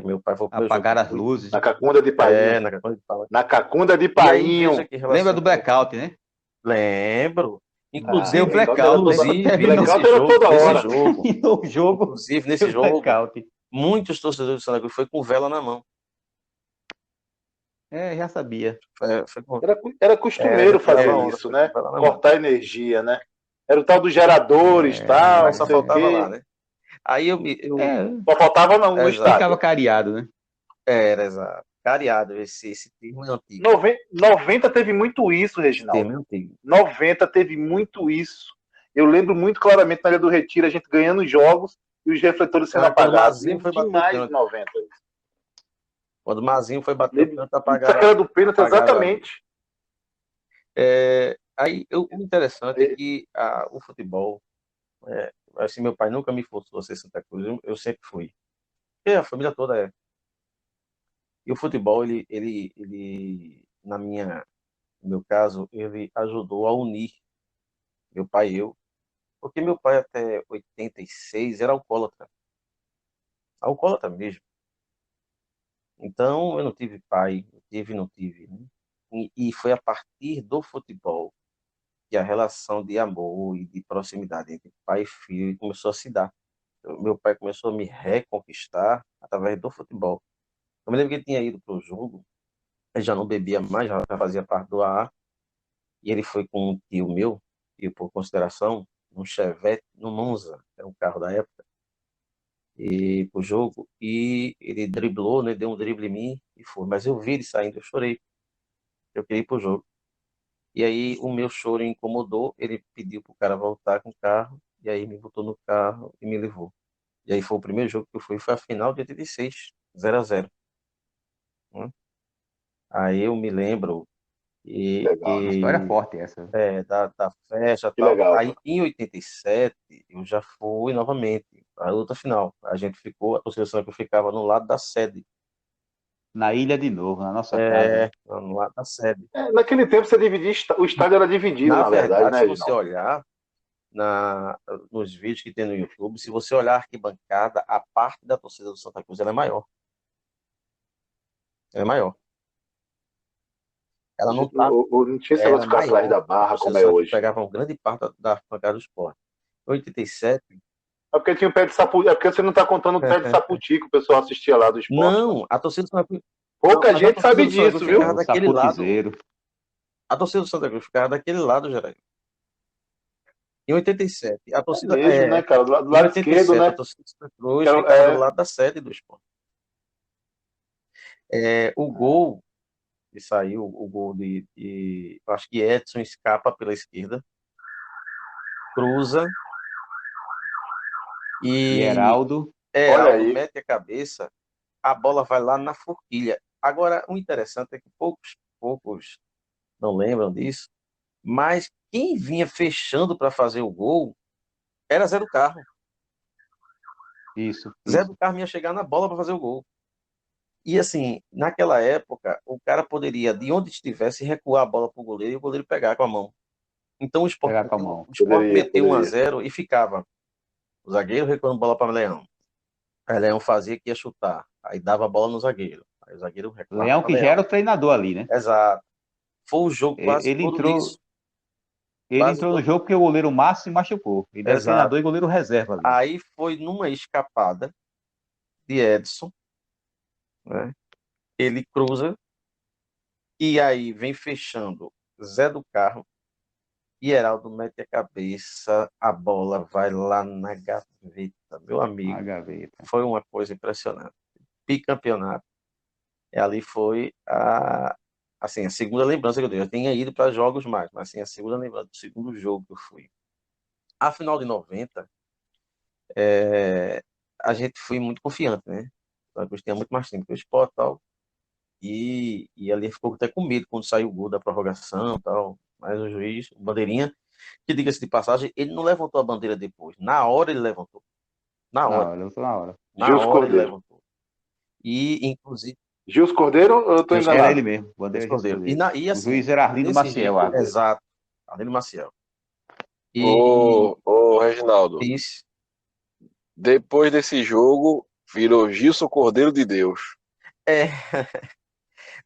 S5: meu pai foi o primeiro jogo que
S3: Apagar
S5: eu
S3: as
S5: fui,
S3: luzes.
S4: Na Cacunda de Painho.
S5: na Cacunda de Pau.
S4: Na Cacunda de
S5: E aí veja
S4: Painho.
S5: que
S3: Lembra do
S5: relação.
S3: blackout, né?
S5: Lembro.
S3: Deu
S5: Inclusive,
S3: blackout, né?
S5: inclusive
S4: Blackout
S5: nesse
S4: era
S5: jogo,
S4: toda
S5: nesse
S4: hora.
S5: jogo,
S3: E no jogo
S5: inclusive nesse
S3: deu
S5: jogo,
S3: blackout.
S5: muitos torcedores do Santa Cruz foi com vela na mão.
S3: Já sabia.
S5: Foi com,
S4: Era costumeiro fazer
S5: tirava onda,
S4: isso,
S5: foi
S4: né?
S5: com vela na mão.
S4: Cortar energia, né? Era o tal dos geradores, tal,
S5: Mas
S4: não
S5: só
S4: sei o
S5: faltava lá,
S4: quê.
S5: né? Aí
S4: Só faltava não, no
S5: Exato.
S3: Ficava
S4: estádio.
S3: cariado, né?
S5: Era, exato. Cariado, esse termo é antigo.
S4: 90 teve muito isso,
S5: Esse
S4: Reginaldo.
S5: termo é antigo.
S4: 90 teve muito isso. Eu lembro muito claramente na Ilha do Retiro, a gente ganhando jogos e os refletores sendo
S5: Quando o
S4: apagados.
S5: Mazinho foi bater o
S4: Demais
S5: pênalti.
S4: 90.
S5: Quando o Mazinho foi bater o pênalti,
S4: Isso
S5: apagaram.
S4: aquela do pênalti,
S5: apagaram a-
S4: exatamente.
S5: Aí, o interessante é que o futebol, assim, meu pai nunca me forçou a ser Santa Cruz, eu sempre fui. E a família toda é. E o futebol, ele no meu caso, ele ajudou a unir meu pai e eu, porque meu pai até 86 era alcoólatra mesmo. Então, eu não tive pai, eu tive e não tive, né? E foi a partir do futebol que a relação de amor e de proximidade entre pai e filho começou a se dar. Meu pai começou a me reconquistar através do futebol. Eu me lembro que ele tinha ido para o jogo, ele já não bebia mais, já fazia parte do AA, e ele foi com um tio meu, e por consideração, um Chevette, no Monza, era um carro da época, e pro jogo, e ele driblou, né, deu um drible em mim e foi. Mas eu vi ele saindo, eu chorei, eu queria ir pro jogo. E aí o meu choro incomodou, ele pediu pro cara voltar com o carro, e aí me botou no carro e me levou. E aí foi o primeiro jogo que eu fui, foi a final de 86, 0-0. Né? Aí eu me lembro
S4: Legal, né?
S3: História forte essa.
S5: da festa e
S4: Que
S5: tal.
S4: legal.
S5: Aí em 87 eu já fui novamente para a luta final. A torcida do Santa Cruz ficava no lado da sede.
S3: Na ilha de novo, na nossa casa.
S5: No lado da sede.
S4: Naquele tempo você dividia, o estádio era dividido,
S5: Na
S4: na verdade,
S5: verdade,
S4: né,
S5: se você
S4: Reginaldo?
S5: olhar nos vídeos que tem no YouTube, se você olhar a arquibancada, a parte da torcida do Santa Cruz ela é maior. Ela é maior. Ela não tá,
S4: Não tinha esse negócio
S5: era
S4: de ficar atrás
S5: maior.
S4: da
S5: A
S4: barra
S5: torcida
S4: como
S5: do
S4: é
S5: Santa Cruz
S4: hoje.
S5: pegava uma grande parte da arquibancada do esporte. Em 87,
S4: É porque tinha o pé de Saputico. É porque você não está contando o pé de Saputico, o pessoal assistia lá do esporte.
S5: não, a torcida do Santa Cruz,
S4: Pouca
S5: mas a
S4: gente
S5: torcida
S4: sabe
S5: do Santa Cruz
S4: disso,
S5: ficava
S4: viu?
S3: O
S5: daquele lado.
S3: saputizeiro.
S5: A torcida do Santa Cruz ficava daquele lado, Geraldo. Em 87, a
S4: É
S5: torcida
S4: mesmo, né, cara? Do
S5: em
S4: lado esquerdo,
S5: 87, a
S4: né?
S5: torcida do Santa Cruz
S4: Era,
S5: ficava do lado da sede do esporte. O gol que saiu, o gol acho que Edson escapa pela esquerda, cruza
S3: E
S5: e
S3: Heraldo.
S4: olha
S5: Heraldo
S4: aí.
S5: mete a cabeça, a bola vai lá na forquilha. Agora, o interessante é que poucos não lembram disso, mas quem vinha fechando para fazer o gol era Zé do Carmo.
S3: Isso,
S5: Zé
S3: isso.
S5: do Carmo ia chegar na bola para fazer o gol. E assim, naquela época, o cara poderia, de onde estivesse, recuar a bola para o goleiro e o goleiro pegar com a mão. Então
S3: Pegar com a mão.
S5: o Sport meteu 1 a
S4: Poderia.
S5: 0 e ficava o zagueiro recuando bola para Leão. Aí Leão fazia que ia chutar. Aí dava a bola no zagueiro. Aí o zagueiro recuava
S3: Leão,
S5: para
S3: que já era
S5: Leão.
S3: o treinador ali, né?
S5: Exato. Foi o jogo quase
S3: Ele
S5: todo disso.
S3: entrou, ele
S5: Quase
S3: entrou no
S5: todo.
S3: jogo porque o goleiro Márcio se machucou. Ele era
S5: Exato.
S3: treinador e goleiro reserva ali.
S5: Aí foi numa escapada de Edson, né? Ele cruza e aí vem fechando Zé do Carro e Heraldo mete a cabeça, a bola vai lá na gaveta, meu
S3: A
S5: amigo.
S3: gaveta.
S5: Foi uma coisa impressionante. Bicampeonato. E ali foi assim, a segunda lembrança que eu tenho. Eu tinha ido para jogos mais, mas assim, a segunda lembrança do segundo jogo que eu fui. A final de 90, a gente foi muito confiante, né? A gente tinha muito mais tempo que o Sport e tal. E ali ficou até com medo quando saiu o gol da prorrogação e tal. Mas o juiz, o Bandeirinha, que diga-se de passagem, ele não levantou a bandeira depois. Na hora ele levantou. Na
S3: Na
S5: hora.
S3: hora, eu tô na hora.
S5: Na
S4: Gilson
S5: hora ele
S4: Cordeiro.
S5: levantou. E, inclusive,
S4: Gilson Cordeiro ou eu tô
S5: Gilson
S3: Era ele
S4: enganado?
S3: mesmo.
S5: Gilson
S3: Bandeira de
S5: Cordeiro.
S3: Cordeiro.
S5: E
S3: O
S5: assim,
S3: juiz era Arlindo
S5: desse
S3: Maciel,
S5: jeito,
S3: árbitro.
S5: exato, Ademir Maciel. E
S2: Ô, Reginaldo,
S5: isso.
S2: depois desse jogo, virou Gilson Cordeiro de Deus.
S5: É,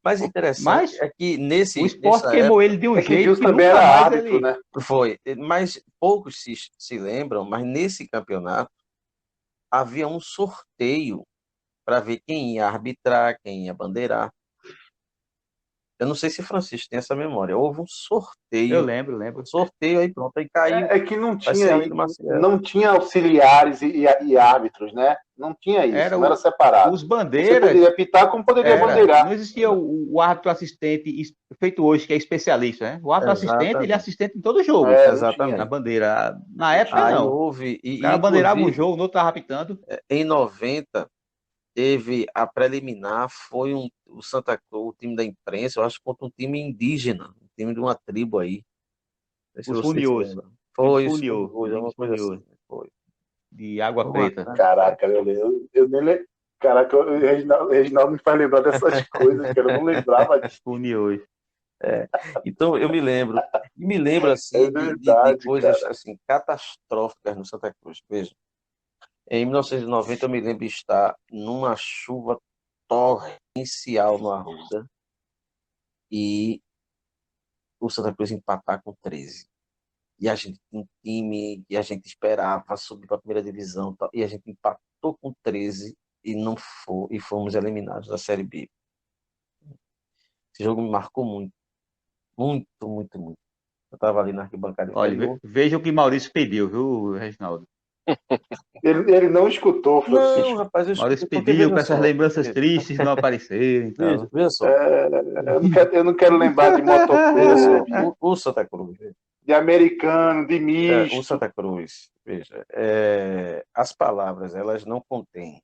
S5: mas interessante
S3: Mas
S5: é que
S3: o Sport
S5: nessa
S3: queimou
S5: época
S3: ele de um
S4: É que
S3: jeito
S4: Gilson
S3: que
S4: também
S3: nunca
S4: era
S3: mais
S4: árbitro,
S3: ele.
S4: né?
S5: foi, mas poucos se lembram, mas nesse campeonato havia um sorteio para ver quem ia arbitrar, quem ia bandeirar. Eu não sei se Francisco tem essa memória. Houve um
S3: Eu
S5: sorteio,
S3: lembro, lembro.
S5: aí pronto, aí caiu.
S4: É que não
S5: Vai
S4: tinha,
S5: ser além do Maciel.
S4: não tinha auxiliares e árbitros, né? Não tinha isso,
S3: Era
S4: não era separado.
S3: os
S4: Você
S3: bandeiras.
S4: poderia apitar como poderia
S3: Não
S4: bandeirar.
S3: existia o árbitro assistente feito hoje, que é especialista, né? O árbitro assistente, ele é
S5: Exatamente.
S3: assistente em todo jogo,
S4: É, não tinha.
S3: na
S5: Exatamente.
S3: bandeira. Na
S4: Não
S3: época,
S4: tinha.
S5: Aí
S3: não.
S5: houve,
S3: O
S5: e
S3: cara bandeirava um
S5: inclusive,
S3: jogo, o outro estava apitando.
S5: em 90, teve a preliminar, foi o Santa Cruz, o time da imprensa, eu acho, contra um time indígena, um time de uma tribo aí. Não sei se
S3: Os
S5: vocês se
S3: funiôs.
S5: lembram.
S3: Time
S5: Foi,
S3: funiô. Time
S5: alguma coisa assim.
S3: funiô.
S5: Foi.
S3: De Água
S5: Foi uma
S3: Preta.
S5: grande festa.
S4: Caraca, eu nem lembro. Caraca, o Reginaldo me faz lembrar dessas coisas, cara. Eu não lembrava disso.
S3: Funiôs.
S5: Então, eu me lembro. E me lembro,
S4: É
S5: assim, de
S4: verdade,
S5: coisas,
S4: cara.
S5: assim, catastróficas no Santa Cruz. Veja, em 1990, eu me lembro de estar numa chuva torrencial no Arruda e o Santa Cruz empatar com 13. E a gente, um time que a gente esperava subir para a primeira divisão, tal, e a gente empatou com 13 e não foi, e fomos eliminados da Série B. Esse jogo me marcou muito, muito, muito, muito. Eu estava ali na arquibancada
S3: Olha,
S5: inferior.
S3: veja o que Maurício pediu, viu, Reginaldo?
S4: Ele não escutou,
S5: Não,
S4: Francisco.
S5: rapaz, eu
S3: Maurício
S5: escutei, porque
S3: pediu
S5: veja
S3: para essas
S5: só,
S3: lembranças tristes não aparecerem e
S5: veja,
S3: tal.
S5: veja só,
S4: É, eu não quero lembrar de
S5: veja
S4: motoclube,
S5: só, o Santa Cruz,
S4: de americano, de
S5: o
S4: misto.
S5: Santa Cruz, veja, as palavras, elas não contêm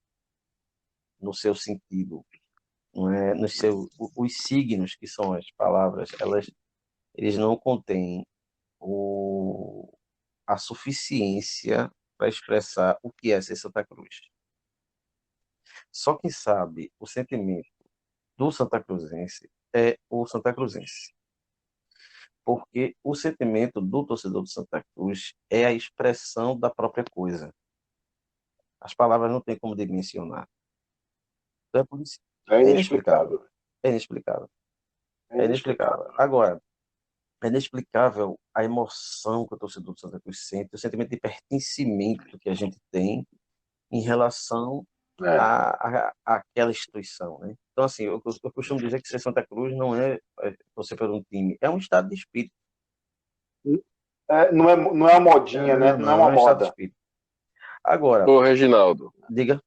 S5: no seu sentido não é, os signos, que são as palavras, eles não contêm a suficiência para expressar o que é ser Santa Cruz. Só quem sabe o sentimento do Santa Cruzense é o Santa Cruzense. Porque o sentimento do torcedor do Santa Cruz é a expressão da própria coisa. As palavras não têm como dimensionar. Então é por isso.
S4: É
S5: É inexplicável.
S4: inexplicável.
S5: É inexplicável.
S4: É
S5: É inexplicável. Agora, é inexplicável a emoção que o torcedor do Santa Cruz sente, o sentimento de pertencimento que a gente tem em relação
S4: É.
S5: àquela instituição, né? Então, assim, eu costumo dizer que ser Santa Cruz não é você por um time, é um estado de espírito.
S4: Não é uma modinha, né? Não é uma
S5: um estado de
S4: moda.
S5: espírito. Agora,
S2: Ô, Reginaldo,
S5: diga.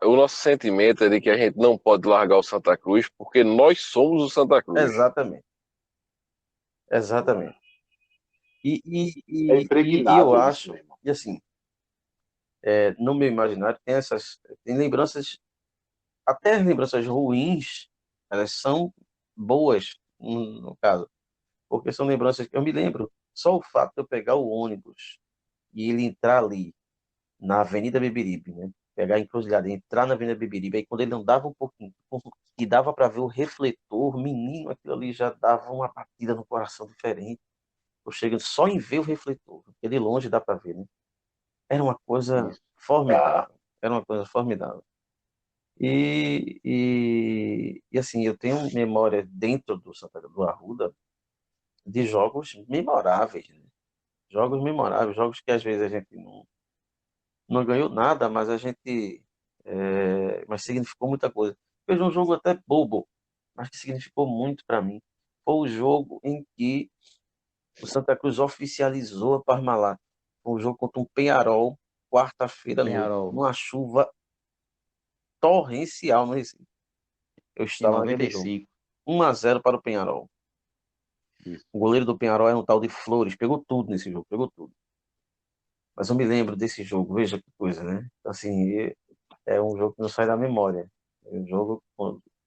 S2: o nosso sentimento é de que a gente não pode largar o Santa Cruz porque nós somos o Santa Cruz.
S5: Exatamente.
S4: É
S5: E eu
S4: impregnado isso,
S5: acho,
S4: meu irmão.
S5: e assim, no meu imaginário tem lembranças, até as lembranças ruins, elas são boas, no caso, porque são lembranças que eu me lembro, só o fato de eu pegar o ônibus e ele entrar ali na Avenida Beberibe, né? Pegar a encruzilhada, entrar na Avenida Beberibe, aí quando ele andava um pouquinho, e dava para ver o refletor, menino, aquilo ali já dava uma batida no coração diferente. Eu chego só em ver o refletor, porque de longe dá para ver, né? Era uma coisa formidável. Era uma coisa formidável. E assim, eu tenho memória dentro do Arruda de jogos memoráveis, né? Jogos memoráveis, jogos que às vezes a gente não ganhou nada, mas a gente mas significou muita coisa. Fez um jogo até bobo, mas que significou muito para mim. Foi o jogo em que o Santa Cruz oficializou a Parmalat. Foi um jogo contra um Penharol, quarta-feira à noite,
S3: Penharol.
S5: numa chuva torrencial no Recife. Eu
S3: Em
S5: estava naquele jogo.
S3: 95.
S5: 1-0 para o Penharol.
S3: Isso.
S5: O goleiro do Penharol é um tal de Flores, pegou tudo nesse jogo, pegou tudo. Mas eu me lembro desse jogo, veja que coisa, né? Assim, é um jogo que não sai da memória. É um jogo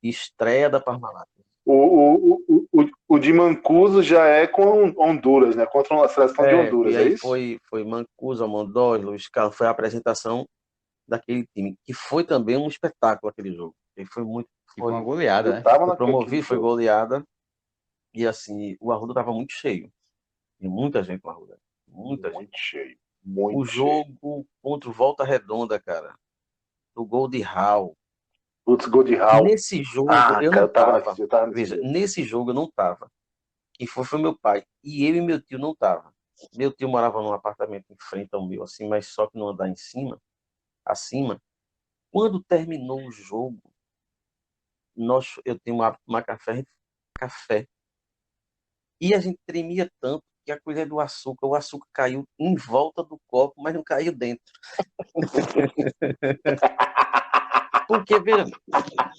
S5: estreia da Parmalat.
S4: O de Mancuso já é com Honduras, né? Contra uma seleção de Honduras,
S5: e aí
S4: é isso?
S5: foi Mancuso, Mondói, Luiz Carlos, foi a apresentação daquele time, que foi também um espetáculo aquele jogo. E foi muito.
S3: E com uma
S5: Foi
S3: goleada, né?
S4: Tava
S5: promovido, foi
S4: jogo.
S5: goleada. E assim, o Arruda estava muito cheio. Tem muita gente no Arruda. Muita gente.
S4: Muito cheio. Muito
S5: O jogo contra o Volta Redonda, cara. Do gol de Raul.
S4: Putz, gol de Raul.
S5: Nesse jogo, eu
S4: cara,
S5: não tava.
S4: eu tava
S5: Veja, nesse jogo eu não tava. Quem foi meu pai. E eu e meu tio não tava. Meu tio morava num apartamento em frente ao meu, assim, mas só que não andar em cima, acima. Quando terminou o jogo, eu tenho uma café. E a gente tremia tanto que a colher do açúcar, o açúcar caiu em volta do copo, mas não caiu dentro. Porque, veja,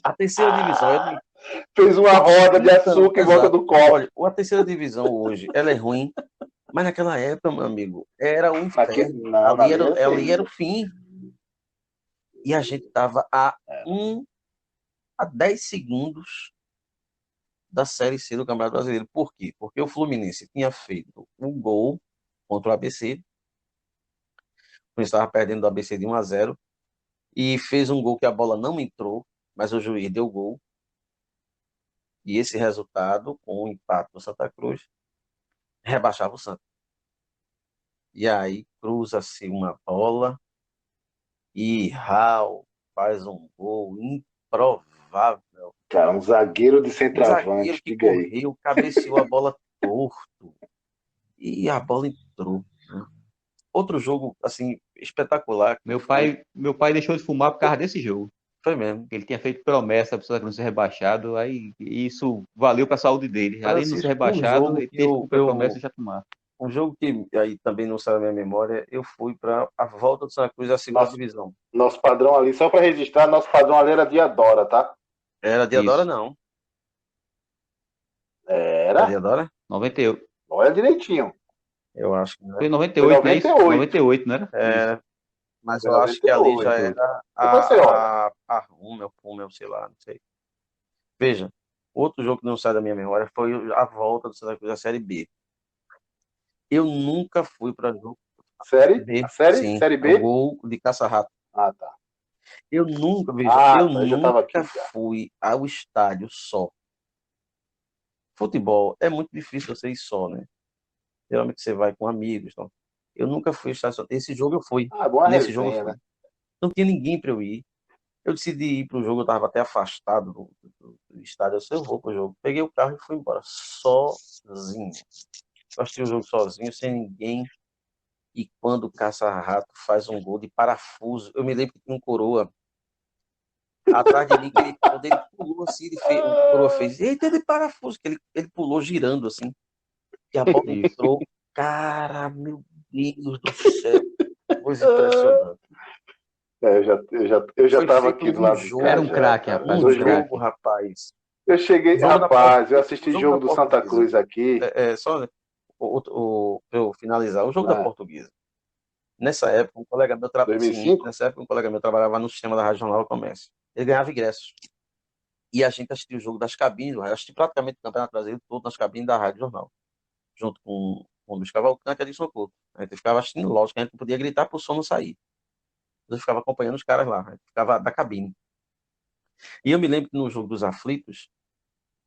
S5: a terceira divisão...
S4: Fez uma roda de açúcar em volta do copo.
S5: Olha, a terceira divisão hoje, ela é ruim, mas naquela época, meu amigo, era um inferno. Ali era o fim. E a gente estava a 10 segundos da Série C do Campeonato Brasileiro. Por quê? Porque o Fluminense tinha feito um gol contra o ABC. O Fluminense estava perdendo do ABC de 1-0. E fez um gol que a bola não entrou, mas o juiz deu gol. E esse resultado, com o empate do Santa Cruz, rebaixava o Santa. E aí cruza-se uma bola e Raul faz um gol improvável.
S4: Cara, um zagueiro de centroavante.
S5: Um zagueiro que correu, cabeceou a bola torto. E a bola entrou. Né? Outro jogo, assim, espetacular.
S3: Meu pai deixou de fumar por causa desse jogo.
S5: Foi mesmo.
S3: Ele tinha feito promessa para o Santa Cruz ser rebaixado, aí isso valeu para a saúde dele. Além de não ser rebaixado, ele teve que cumprir a promessa de já tomar.
S5: Um jogo que aí também não sai da minha memória, eu fui para a volta do Santa Cruz à segunda divisão.
S4: Nosso padrão ali, só para registrar, nosso padrão ali era Diadora, tá?
S5: Era Diadora, não.
S4: Era?
S5: Diadora?
S3: 98.
S4: Olha direitinho.
S5: Eu acho que não.
S3: Foi 98,
S4: foi 98.
S3: Né? 98, não era?
S5: Mas
S4: foi
S5: eu acho que ali já era a Rúmel, sei lá, não sei. Veja, outro jogo que não sai da minha memória foi a volta do Santa Cruz da Série B. Eu nunca fui para jogo
S4: Série?
S5: B.
S4: A série?
S5: Sim,
S4: Série
S5: é o
S4: B?
S5: gol de caça-rato.
S4: Ah, tá.
S5: Eu nunca, veja,
S4: Ah,
S5: eu
S4: tá. Eu já tava aqui
S5: nunca
S4: já.
S5: fui ao estádio só. Futebol é muito difícil você ir só, né? Geralmente você vai com amigos, então. Eu nunca fui ao estádio só. Esse jogo eu fui.
S4: Ah, boa
S5: Nesse jogo eu
S4: resenha,
S5: fui.
S4: né?
S5: Não tinha ninguém para eu ir. Eu decidi ir pro jogo, eu estava até afastado do estádio. Eu disse, eu vou pro jogo. Peguei o carro e fui embora, sozinho. Eu assisti o jogo sozinho, sem ninguém. E quando o Caça-Rato faz um gol de parafuso, eu me lembro que tinha um coroa atrás de mim, que quando ele pulou assim, o coroa fez, eita, de parafuso, que ele pulou girando assim, e a bola
S3: Isso.
S5: entrou. Cara, meu Deus do céu, coisa impressionante.
S4: Eu já
S5: Foi
S4: tava
S5: feito
S4: aqui do
S5: um
S4: lado de cá
S3: Era um
S5: jogo,
S4: já,
S3: craque,
S4: cara.
S3: rapaz,
S5: um
S3: um
S4: Hoje
S5: jogo,
S3: craque.
S5: rapaz.
S4: eu cheguei,
S5: Jogo da
S4: rapaz, eu
S5: o
S4: assisti
S5: jogo da
S4: jogo do Santa
S5: Portuguesa.
S4: Cruz aqui.
S5: Só pra eu finalizar, o jogo da
S4: Ah,
S5: Portuguesa. Nessa época, sim,
S4: 2005?
S5: nessa época um colega meu trabalhava no sistema da Rádio Jornal do Comércio. Ele ganhava ingressos. E a gente assistia o jogo das cabines, eu assisti praticamente o Campeonato Brasileiro todo nas cabines da Rádio Jornal, junto com o Luiz Cavalcante e Adilson Couto. A gente ficava assistindo, lógico, que a gente não podia gritar para o som não sair. A gente ficava acompanhando os caras lá, a gente ficava da cabine. E eu me lembro que no jogo dos aflitos,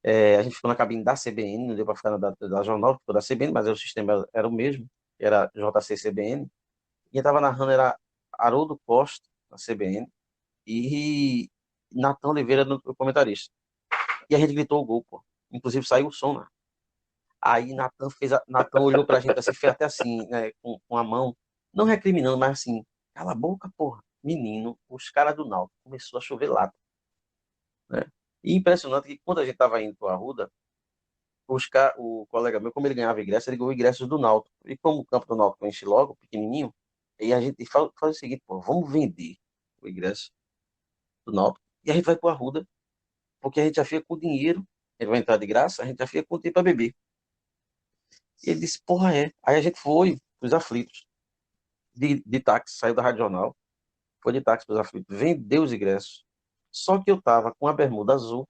S5: a gente ficou na cabine da CBN, não deu para ficar na da Jornal, ficou da CBN, mas o sistema era o mesmo, era JC-CBN. Quem estava narrando era Haroldo Costa, na CBN, e Natan Oliveira, no comentarista. E a gente gritou o gol, pô. Inclusive saiu o som, né? Aí Natan olhou pra gente assim, fez até assim, né, com a mão, não recriminando, mas assim, cala a boca, porra. Menino, os caras do Náutico começou a chover lata, né? E impressionante que quando a gente tava indo pro Arruda, o colega meu, como ele ganhava ingresso, ele ganhou ingressos do Náutico. E como o campo do Náutico enche logo, pequenininho, e a gente faz o seguinte, pô, vamos vender o ingresso do Náutico e a gente vai pro Arruda, porque a gente já fica com o dinheiro, ele vai entrar de graça, a gente já fica com o dinheiro para beber. E ele disse, porra, é. Aí a gente foi pros aflitos, de táxi, saiu da Rádio Jornal, foi de táxi pros aflitos, vendeu os ingressos. Só que eu tava com a bermuda azul,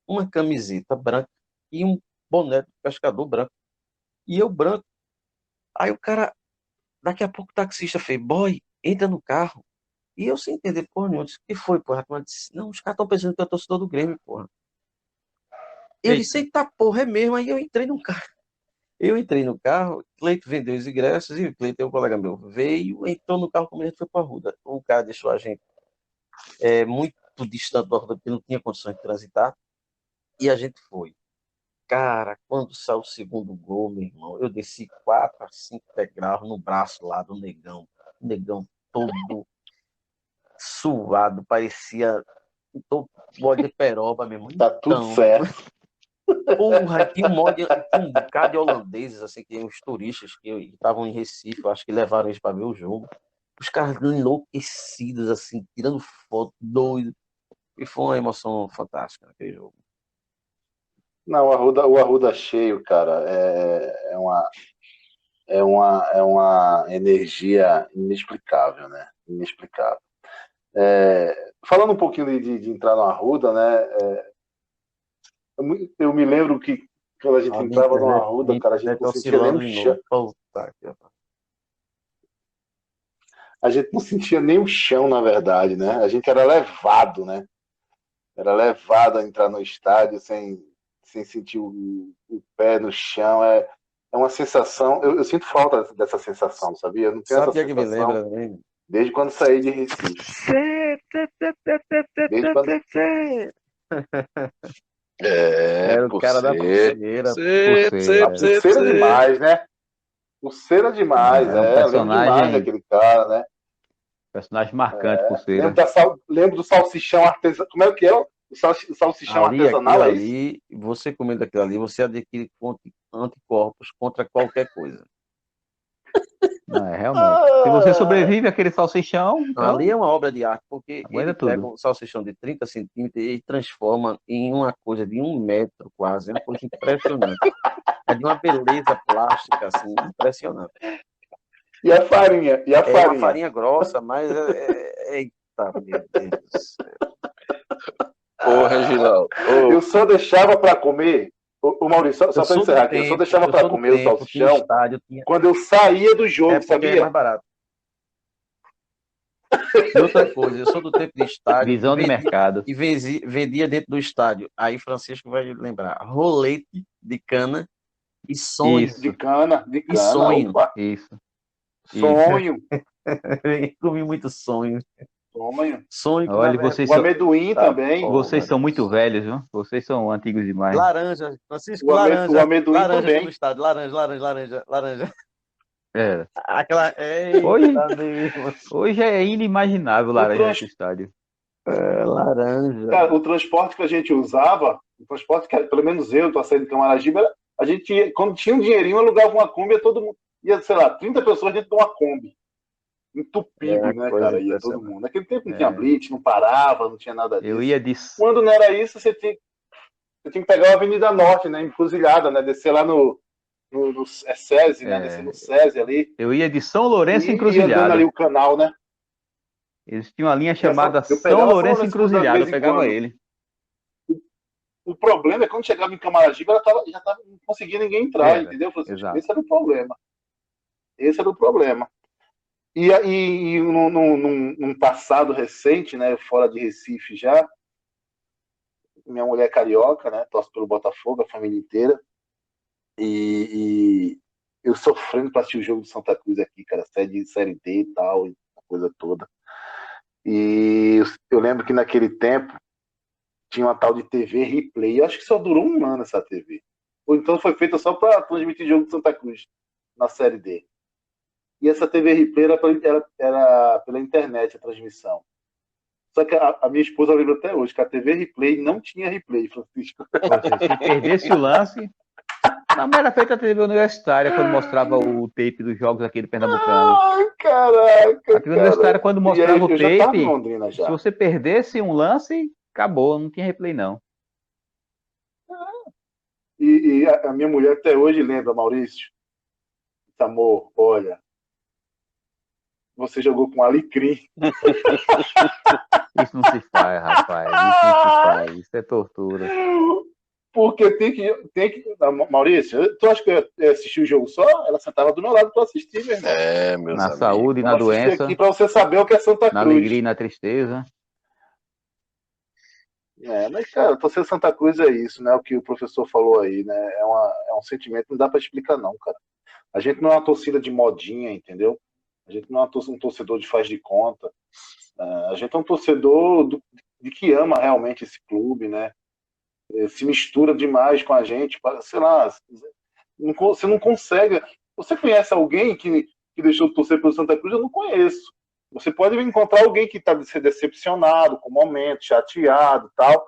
S5: uma camiseta branca e um boné de pescador branco. E eu branco. Aí o cara, daqui a pouco o taxista fez, boy, entra no carro. E eu sem entender, porra nenhuma, eu disse, o que foi, porra? Ela disse, não, os caras estão pensando que eu tô torcedor do Grêmio, porra. Eu disse,
S3: Eita.
S5: eita porra, é mesmo. Aí eu entrei no carro. Eu entrei no carro, Cleito vendeu os ingressos e o Cleito, um colega meu, veio, entrou no carro como a gente foi para a Ruda. O cara deixou a gente muito distante da Ruda, porque não tinha condições de transitar, e a gente foi. Cara, quando saiu o segundo gol, meu irmão, eu desci 4 a 5 degraus no braço lá do negão. O negão todo suado, parecia todo bode de peroba, meu irmão.
S4: Tá tudo
S5: Então,
S4: certo.
S5: porra, tinha um bocado de holandeses, assim, que uns turistas que estavam em Recife, eu acho que levaram eles para ver o jogo. Os caras enlouquecidos, assim, tirando foto, doido. E foi uma emoção fantástica naquele jogo.
S4: Não, o Arruda cheio, cara, é uma energia inexplicável, né? Inexplicável. Falando um pouquinho de entrar no Arruda, né? Eu me lembro que quando a gente
S5: A minha
S4: entrava no
S5: internet,
S4: Arruda,
S5: minha
S4: cara, a gente
S5: internet
S4: não sentia nem
S5: oscilando
S4: o
S5: de
S4: chão.
S5: novo. Puta que pariu.
S4: A gente não sentia nem o chão, na verdade, né? A gente era levado, né? Era levado a entrar no estádio sem sentir o pé no chão. É uma sensação. Eu sinto falta dessa sensação, sabia? Eu não tenho
S5: Sabe
S4: essa
S5: o que é que me
S4: sensação
S5: lembra também?
S4: desde quando saí de Recife. Desde quando.
S5: Era o cara da
S4: Pulseira.
S5: pulseira.
S4: A
S3: Pulseira.
S4: pulseira demais, né? Pulseira demais,
S3: Era um
S4: eu lembro demais
S3: personagem,
S4: daquele cara, né?
S3: personagem marcante,
S4: Lembro,
S3: Pulseira.
S4: lembro do salsichão artesanal. Como é que é? O salsichão
S5: Aquilo
S4: artesanal, é isso?
S5: ali, você comendo aquilo ali, você adquire anticorpos contra qualquer coisa.
S3: Não, realmente. Se você sobrevive àquele salsichão, então
S5: Ali é uma obra de arte, porque
S3: aguenta
S5: ele pega
S3: tudo.
S5: um salsichão de 30 centímetros e transforma em uma coisa de 1 metro quase. É uma coisa impressionante. É de uma beleza plástica, assim, impressionante.
S4: E a farinha? E a
S5: É uma
S4: farinha?
S5: farinha grossa, mas eita, meu Deus do céu.
S2: Ô, Reginaldo.
S4: Eu só deixava para comer, o Maurício, só para encerrar aqui, eu só deixava para comer o salsichão
S5: estádio tinha...
S4: quando eu saía do jogo,
S5: É porque é
S4: sabia?
S5: mais barato. E outra coisa, eu sou do tempo de estádio
S3: Visão de mercado.
S5: e vendia dentro do estádio. Aí Francisco vai lembrar. Rolete de cana e sonho.
S3: Isso.
S4: De cana,
S5: E sonho.
S4: opa,
S3: Isso.
S4: sonho,
S5: Eu comi muito sonho.
S4: sonho.
S5: Sonho que
S3: Olha,
S5: na verdade-
S3: vocês
S4: O
S3: são,
S4: amendoim
S5: Tá
S4: também.
S5: bom.
S3: vocês são muito velhos, viu? Vocês são antigos demais.
S5: Laranja, Francisco,
S4: O
S5: laranja.
S4: amendoim
S5: laranja
S4: também.
S5: pelo estádio. Laranja.
S3: Era.
S5: Aquela. Eita,
S3: Hoje-
S5: Deus.
S3: Hoje é inimaginável laranja
S4: trans-
S3: nesse estádio.
S5: Laranja.
S4: Cara, o transporte que a gente usava, o transporte que, pelo menos eu, tô saindo de Camaragibe, a gente ia, quando tinha um dinheirinho, alugava uma Kombi, ia todo mundo, ia, sei lá, 30 pessoas dentro de uma Kombi. Entupido,
S5: É,
S4: né,
S5: coisa
S4: cara? Ia todo
S5: impressionante.
S4: mundo. Naquele tempo não
S3: É.
S4: tinha blitz, não parava, não tinha nada disso.
S3: Eu ia de.
S4: Quando não era isso, você tinha que pegar a Avenida Norte, né? Encruzilhada, né? Descer lá no SESI, né? Descer no SESI ali.
S3: Eu ia de São Lourenço
S4: E ia andando
S3: Encruzilhada.
S4: ali o canal, né?
S3: Eles tinham uma linha chamada
S4: Eu
S3: São
S4: pegava São
S3: Lourenço
S4: Lourenço
S3: Encruzilhada,
S4: de
S3: eu
S4: vez em
S3: pegava
S4: quando.
S3: ele.
S4: O problema é que quando chegava em Camaragibe, não conseguia ninguém entrar,
S3: Era,
S4: entendeu, Francisco?
S3: exato.
S4: Esse era o problema. Esse era o problema. E num passado recente, né, fora de Recife já, minha mulher é carioca, né, torce pelo Botafogo, a família inteira, e eu sofrendo para assistir o jogo do Santa Cruz aqui, cara, série D e tal, a coisa toda. E eu lembro que naquele tempo tinha uma tal de TV Replay, eu acho que só durou um ano essa TV. Ou então foi feita só para transmitir jogo do Santa Cruz na série D. E essa TV Replay era pela internet a transmissão. Só que a minha esposa lembra até hoje que a TV Replay não tinha replay, Francisco.
S3: Se perdesse o lance. Não, mas era feita a TV universitária quando mostrava o tape dos jogos aqui do Pernambucano.
S4: Ai, caraca.
S3: A TV universitária, quando mostrava o
S4: eu já tava em
S3: tape,
S4: Londrina já.
S3: se você perdesse um lance, acabou, não tinha replay, não.
S4: E a minha mulher até hoje lembra, Maurício. Amor, olha, você jogou com alecrim.
S3: Isso não se faz, rapaz. Isso não se faz. Isso é tortura.
S4: Porque tem que. Maurício, tu acha que eu assisti o jogo só? Ela sentava do meu lado para assistir, meu irmão.
S2: É, meus
S3: Na
S2: amigos.
S3: saúde, na
S4: Eu assisti
S3: doença,
S4: aqui para você saber o que é Santa
S3: na
S4: Cruz.
S3: alegria e na tristeza.
S4: Mas, cara, torcer Santa Cruz é isso, né? O que o professor falou aí, né? É um sentimento, não dá para explicar, não, cara. A gente não é uma torcida de modinha, entendeu? A gente não é um torcedor de faz de conta. A gente é um torcedor de que ama realmente esse clube, né? Se mistura demais com a gente, sei lá, você não consegue. Você conhece alguém que deixou de torcer pelo Santa Cruz? Eu não conheço. Você pode encontrar alguém que está decepcionado com o momento, chateado, tal,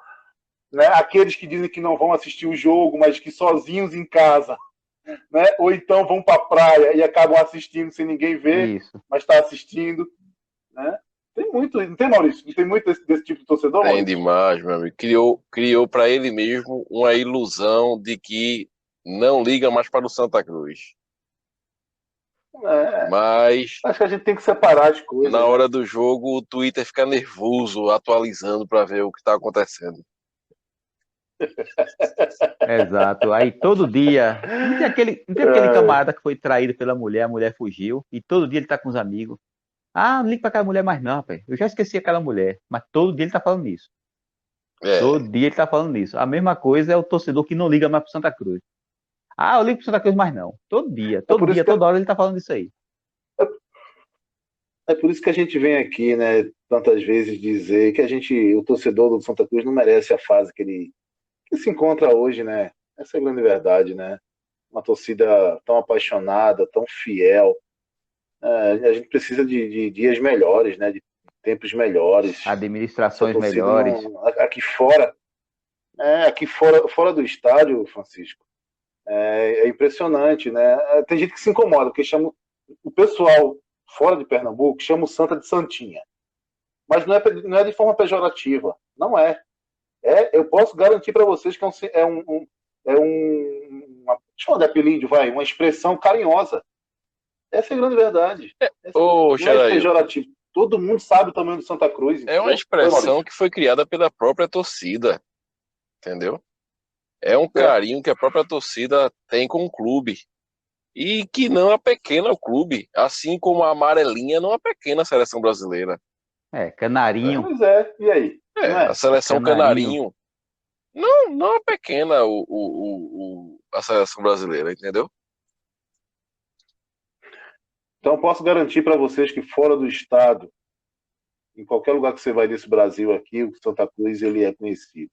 S4: né? Aqueles que dizem que não vão assistir o jogo, mas que sozinhos em casa, né? Ou então vão para a praia e acabam assistindo sem ninguém ver,
S3: Isso.
S4: mas está assistindo, né? Tem muito, não tem, Maurício? Não tem muito desse tipo de torcedor,
S2: Tem
S4: Maurício?
S2: demais, meu amigo. Criou para ele mesmo uma ilusão de que não liga mais para o Santa Cruz. Mas
S4: Acho que a gente tem que separar as coisas.
S2: na hora do jogo o Twitter fica nervoso, atualizando para ver o que está acontecendo.
S3: Exato. Aí todo dia. Não tem aquele camarada que foi traído pela mulher, a mulher fugiu, e todo dia ele tá com os amigos. Ah, não liga pra aquela mulher mais não, rapaz. Eu já esqueci aquela mulher. Mas todo dia ele tá falando nisso.
S2: É,
S3: Todo dia ele tá falando nisso. A mesma coisa é o torcedor que não liga mais pro Santa Cruz. Ah, eu ligo pro Santa Cruz mais não. Todo dia,
S4: por isso que-
S3: toda hora ele tá falando isso aí.
S4: É por isso que a gente vem aqui, né, tantas vezes dizer que o torcedor do Santa Cruz não merece a fase que se encontra hoje, né? Essa é a grande verdade, né? Uma torcida tão apaixonada, tão fiel. A gente precisa de dias melhores, né? De tempos melhores.
S3: Administrações
S4: Essa torcida
S3: melhores.
S4: aqui fora do estádio, Francisco, é impressionante, né? Tem gente que se incomoda, porque chama o pessoal fora de Pernambuco chama o Santa de Santinha, mas não é de forma pejorativa, não é. Eu posso garantir para vocês que deixa eu chamar de apelido, uma expressão carinhosa. Essa é a grande verdade.
S2: Ô,
S4: Não é
S2: Xeraí,
S4: pejorativo. Todo mundo sabe o tamanho do Santa Cruz.
S2: É
S4: entendeu?
S2: uma expressão que foi criada pela própria torcida, entendeu? É um carinho que a própria torcida tem com o clube. E que não apequena o clube, assim como a amarelinha não apequena a seleção brasileira.
S3: Canarinho.
S4: Pois é, e aí? Não é?
S2: A seleção
S3: Canarinho.
S2: Canarinho não apequena a seleção brasileira, entendeu?
S4: Então, posso garantir para vocês que fora do estado, em qualquer lugar que você vai desse Brasil aqui, o Santa Cruz ele é conhecido.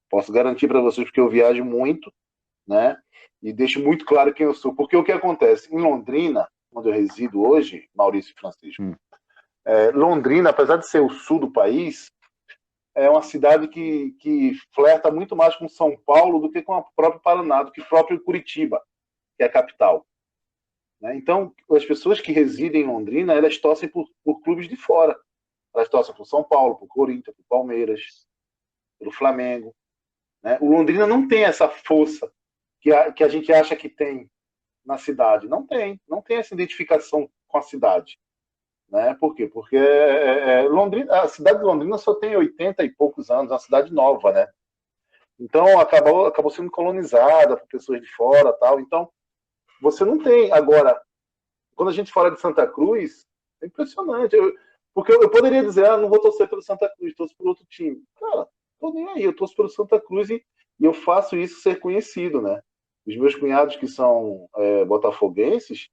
S4: Posso garantir para vocês porque eu viajo muito, né? E deixo muito claro quem eu sou. Porque o que acontece? Em Londrina, onde eu resido hoje, Maurício e Francisco, Londrina, apesar de ser o sul do país, é uma cidade que flerta muito mais com São Paulo do que com o próprio Paraná, do que o próprio Curitiba, que é a capital. Né? Então, as pessoas que residem em Londrina, elas torcem por clubes de fora. Elas torcem por São Paulo, por Corinthians, por Palmeiras, pelo Flamengo. Né? O Londrina não tem essa força que a gente acha que tem na cidade. Não tem essa identificação com a cidade. Né? Por quê? Porque Londrina, a cidade de Londrina só tem 80 e poucos anos, é uma cidade nova, né? Então acabou sendo colonizada por pessoas de fora, tal. Então você não tem agora. Quando a gente fala de Santa Cruz, é impressionante. Porque eu poderia dizer, não vou torcer pelo Santa Cruz, torço por outro time. Cara, tô nem aí, eu torço pelo Santa Cruz e eu faço isso ser conhecido, né? Os meus cunhados que são botafoguenses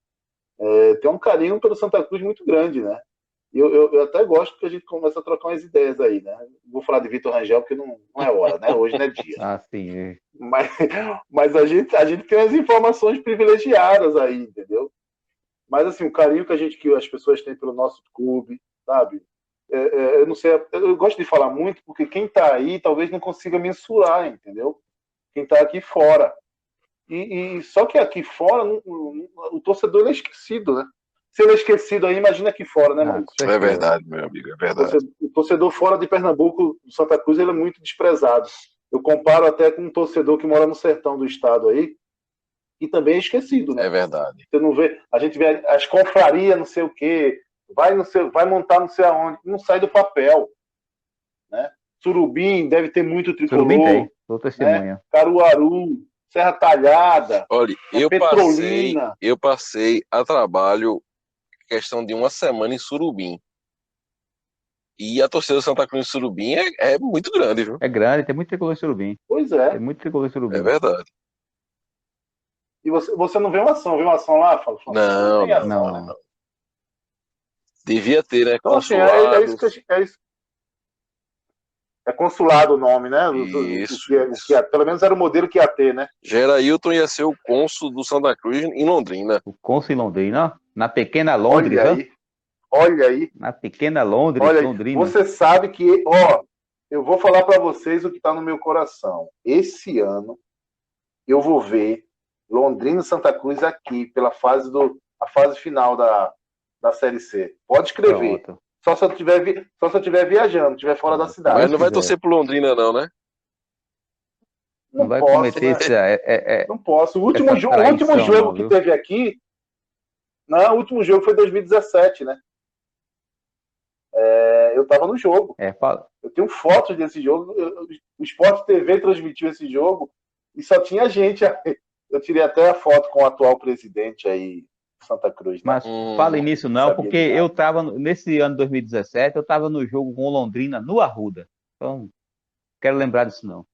S4: tem um carinho pelo Santa Cruz muito grande, né? Eu até gosto que a gente começa a trocar umas ideias aí, né? Vou falar de Vitor Rangel porque não é hora, né? Hoje não é dia.
S3: Sim.
S4: Mas a gente tem as informações privilegiadas aí, entendeu? Mas assim, o carinho que as pessoas têm pelo nosso clube, sabe? Eu não sei, eu gosto de falar muito porque quem está aí talvez não consiga mensurar, entendeu? Quem está aqui fora. E só que aqui fora o torcedor ele é esquecido, né? Se ele é esquecido aí, imagina aqui fora, né, Maurício?
S2: É verdade, meu amigo, é verdade.
S4: O torcedor fora de Pernambuco, do Santa Cruz, ele é muito desprezado. Eu comparo até com um torcedor que mora no sertão do estado aí, e também é esquecido, né?
S2: É verdade.
S4: Você não vê, a gente vê as confrarias, não sei o quê, vai montar não sei aonde, não sai do papel, né? Surubim deve ter muito tricolor.
S3: Surubim tem, sou testemunha.
S4: Né? Caruaru, Serra Talhada,
S2: olha,
S4: Petrolina.
S2: Eu passei a trabalho questão de uma semana em Surubim. E a torcida do Santa Cruz em Surubim é muito grande, viu?
S3: É grande, tem muito tricolor em Surubim.
S4: Pois é.
S3: Tem muito tricolor em Surubim.
S2: É verdade.
S4: E você não vê uma ação? Vê uma ação lá, Fábio?
S2: Não,
S4: tem ação,
S3: não.
S4: né?
S2: Devia ter, né?
S4: Então, assim, é isso. É consulado o nome, né?
S2: Isso.
S4: Pelo menos era o modelo que ia ter, né?
S2: Gerailton ia ser o cônsul do Santa Cruz em Londrina.
S3: O cônsul em Londrina, na pequena Londres,
S4: Olha aí.
S3: Na pequena Londres,
S4: Olha aí.
S3: Londrina.
S4: Você sabe que, eu vou falar para vocês o que está no meu coração. Esse ano, eu vou ver Londrina e Santa Cruz aqui, pela fase final da Série C. Pode escrever.
S3: Pronto.
S4: Só se eu estiver viajando, estiver fora da cidade.
S2: Mas não vai torcer pro Londrina, não, né?
S3: Não vai
S4: posso,
S3: cometer
S4: né? Não posso. O último
S3: traição,
S4: jogo
S3: não,
S4: que teve aqui. Não, o último jogo foi 2017, né? Eu estava no jogo. Eu tenho fotos desse jogo. O Sport TV transmitiu esse jogo e só tinha gente. Eu tirei até a foto com o atual presidente aí, Santa Cruz. Né?
S3: Mas fale nisso não, porque eu estava, nesse ano de 2017, eu estava no jogo com o Londrina no Arruda. Então, quero lembrar disso não.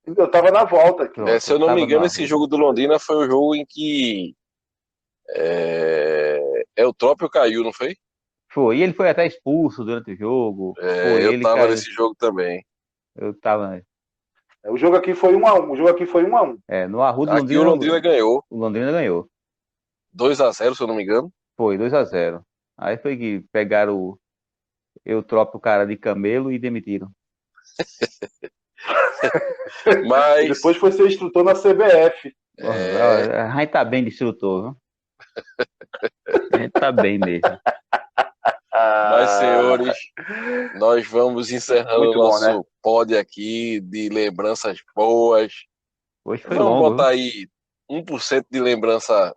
S4: Eu estava na volta aqui.
S2: Se eu não me engano, esse jogo do Londrina foi o jogo em que Eutrópio caiu, não foi?
S3: Foi, e ele foi até expulso durante o jogo.
S2: Eu estava nesse jogo também.
S3: Eu estava...
S4: O jogo aqui foi 1-1.
S3: No Arruda,
S2: aqui o Londrina ganhou.
S3: O Londrina ganhou.
S2: 2-0, se eu não me engano.
S3: Foi, 2-0. Aí foi que pegaram o Eutrópio, cara de camelo, e demitiram.
S2: Mas...
S4: Depois foi ser instrutor na CBF.
S3: A gente tá bem de instrutor, viu? A gente tá bem mesmo.
S2: Mas, senhores, nós vamos encerrando o nosso pod aqui de lembranças boas.
S3: Hoje foi
S2: vamos
S3: longo,
S2: botar aí 1% de lembrança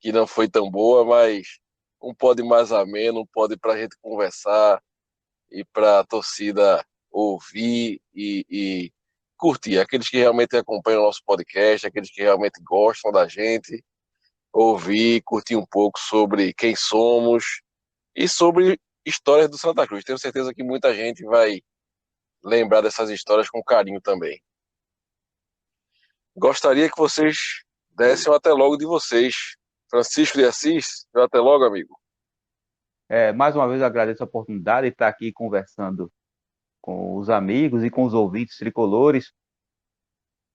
S2: que não foi tão boa, mas um pod mais ameno, um pod para a gente conversar e para a torcida ouvir e curtir. Aqueles que realmente acompanham o nosso podcast, aqueles que realmente gostam da gente, ouvir, curtir um pouco sobre quem somos e sobre histórias do Santa Cruz. Tenho certeza que muita gente vai lembrar dessas histórias com carinho também. Gostaria que vocês dessem um até logo de vocês. Francisco de Assis, um até logo, amigo.
S3: Mais uma vez eu agradeço a oportunidade de estar aqui conversando com os amigos e com os ouvintes tricolores.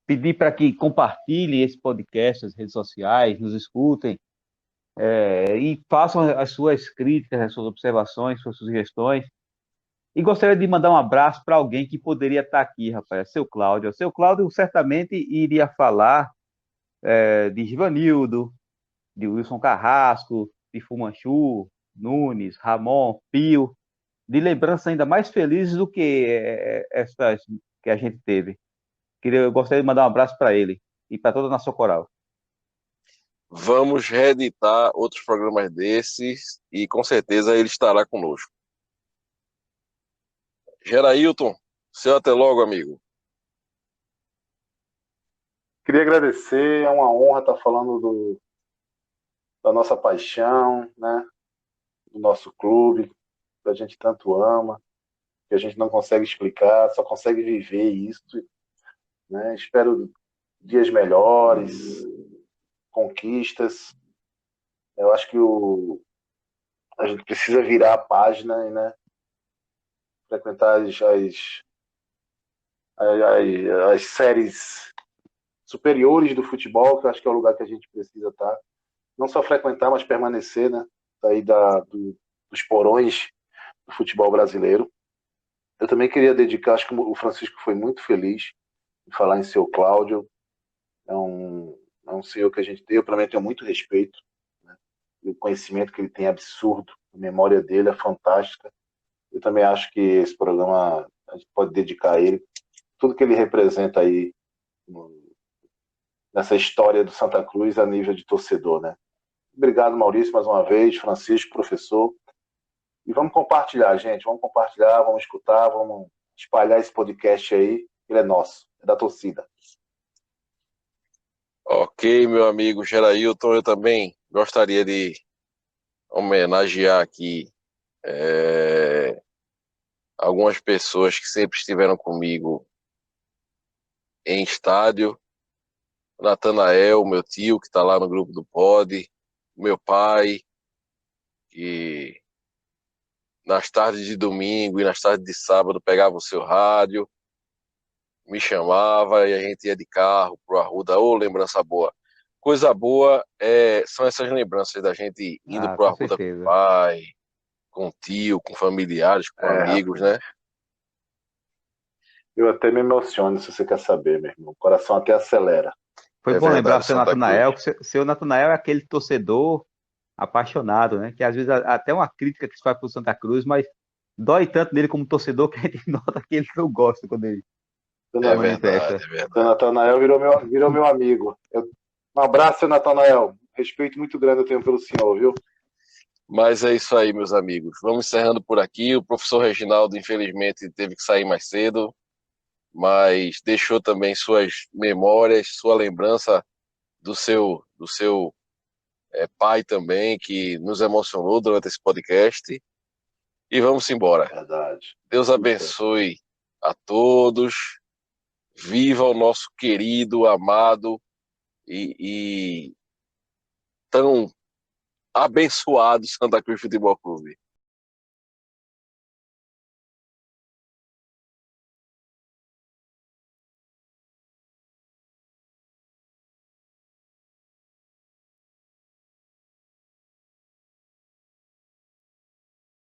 S3: Pedir para que compartilhem esse podcast nas redes sociais, nos escutem, e façam as suas críticas, as suas observações, suas sugestões. E gostaria de mandar um abraço para alguém que poderia estar aqui, rapaz, seu Cláudio. Seu Cláudio certamente iria falar de Givanildo, de Wilson Carrasco, de Fumanchu, Nunes, Ramon, Pio, de lembranças ainda mais felizes do que essas que a gente teve. Eu gostaria de mandar um abraço para ele e para toda a nossa coral.
S2: Vamos reeditar outros programas desses e com certeza ele estará conosco. Gerailton, seu até logo, amigo.
S4: Queria agradecer, é uma honra estar falando da nossa paixão, né? Do nosso clube, que a gente tanto ama, que a gente não consegue explicar, só consegue viver isso, né? Espero dias melhores, conquistas. Eu acho que a gente precisa virar a página e, né, frequentar as séries superiores do futebol, que eu acho que é o lugar que a gente precisa estar. Não só frequentar, mas permanecer, né? Sair dos porões do futebol brasileiro. Eu também queria dedicar, acho que o Francisco foi muito feliz em falar em seu Cláudio. É um senhor que eu também tenho muito respeito, né? E o conhecimento que ele tem é absurdo, a memória dele é fantástica. Eu também acho que esse programa a gente pode dedicar a ele, tudo que ele representa aí nessa história do Santa Cruz a nível de torcedor, né? Obrigado, Maurício, mais uma vez, Francisco, professor. E vamos compartilhar, gente. Vamos compartilhar, vamos escutar, vamos espalhar esse podcast aí. Ele é nosso, é da torcida.
S2: Ok, meu amigo Gerailton, eu também gostaria de homenagear aqui algumas pessoas que sempre estiveram comigo em estádio. Natanael, meu tio, que está lá no grupo do Pod, meu pai, que nas tardes de domingo e nas tardes de sábado pegava o seu rádio, me chamava e a gente ia de carro pro Arruda. Ô, lembrança boa. Coisa boa são essas lembranças da gente indo pro
S3: Com
S2: Arruda com o
S3: certeza.
S2: pai, com o tio, com familiares, com amigos, né?
S4: Eu até me emociono, se você quer saber, meu irmão. O coração até acelera.
S3: Foi
S2: É
S3: bom lembrar o
S2: verdade,
S3: seu
S2: Santa
S3: Natanael,
S2: Cruz.
S3: que seu Natanael é aquele torcedor apaixonado, né? Que às vezes até uma crítica que se faz pro Santa Cruz, mas dói tanto nele como torcedor que a gente nota que ele não gosta quando ele
S2: É
S3: manifesta.
S2: verdade, é verdade.
S4: Seu Natanael virou meu amigo. Um abraço, seu Natanael. Respeito muito grande eu tenho pelo senhor, viu?
S2: Mas é isso aí, meus amigos. Vamos encerrando por aqui. O professor Reginaldo, infelizmente, teve que sair mais cedo, mas deixou também suas memórias, sua lembrança do seu pai também, que nos emocionou durante esse podcast. E vamos embora.
S4: Verdade.
S2: Deus abençoe a todos. Viva o nosso querido, amado e tão abençoado Santa Cruz Futebol Clube.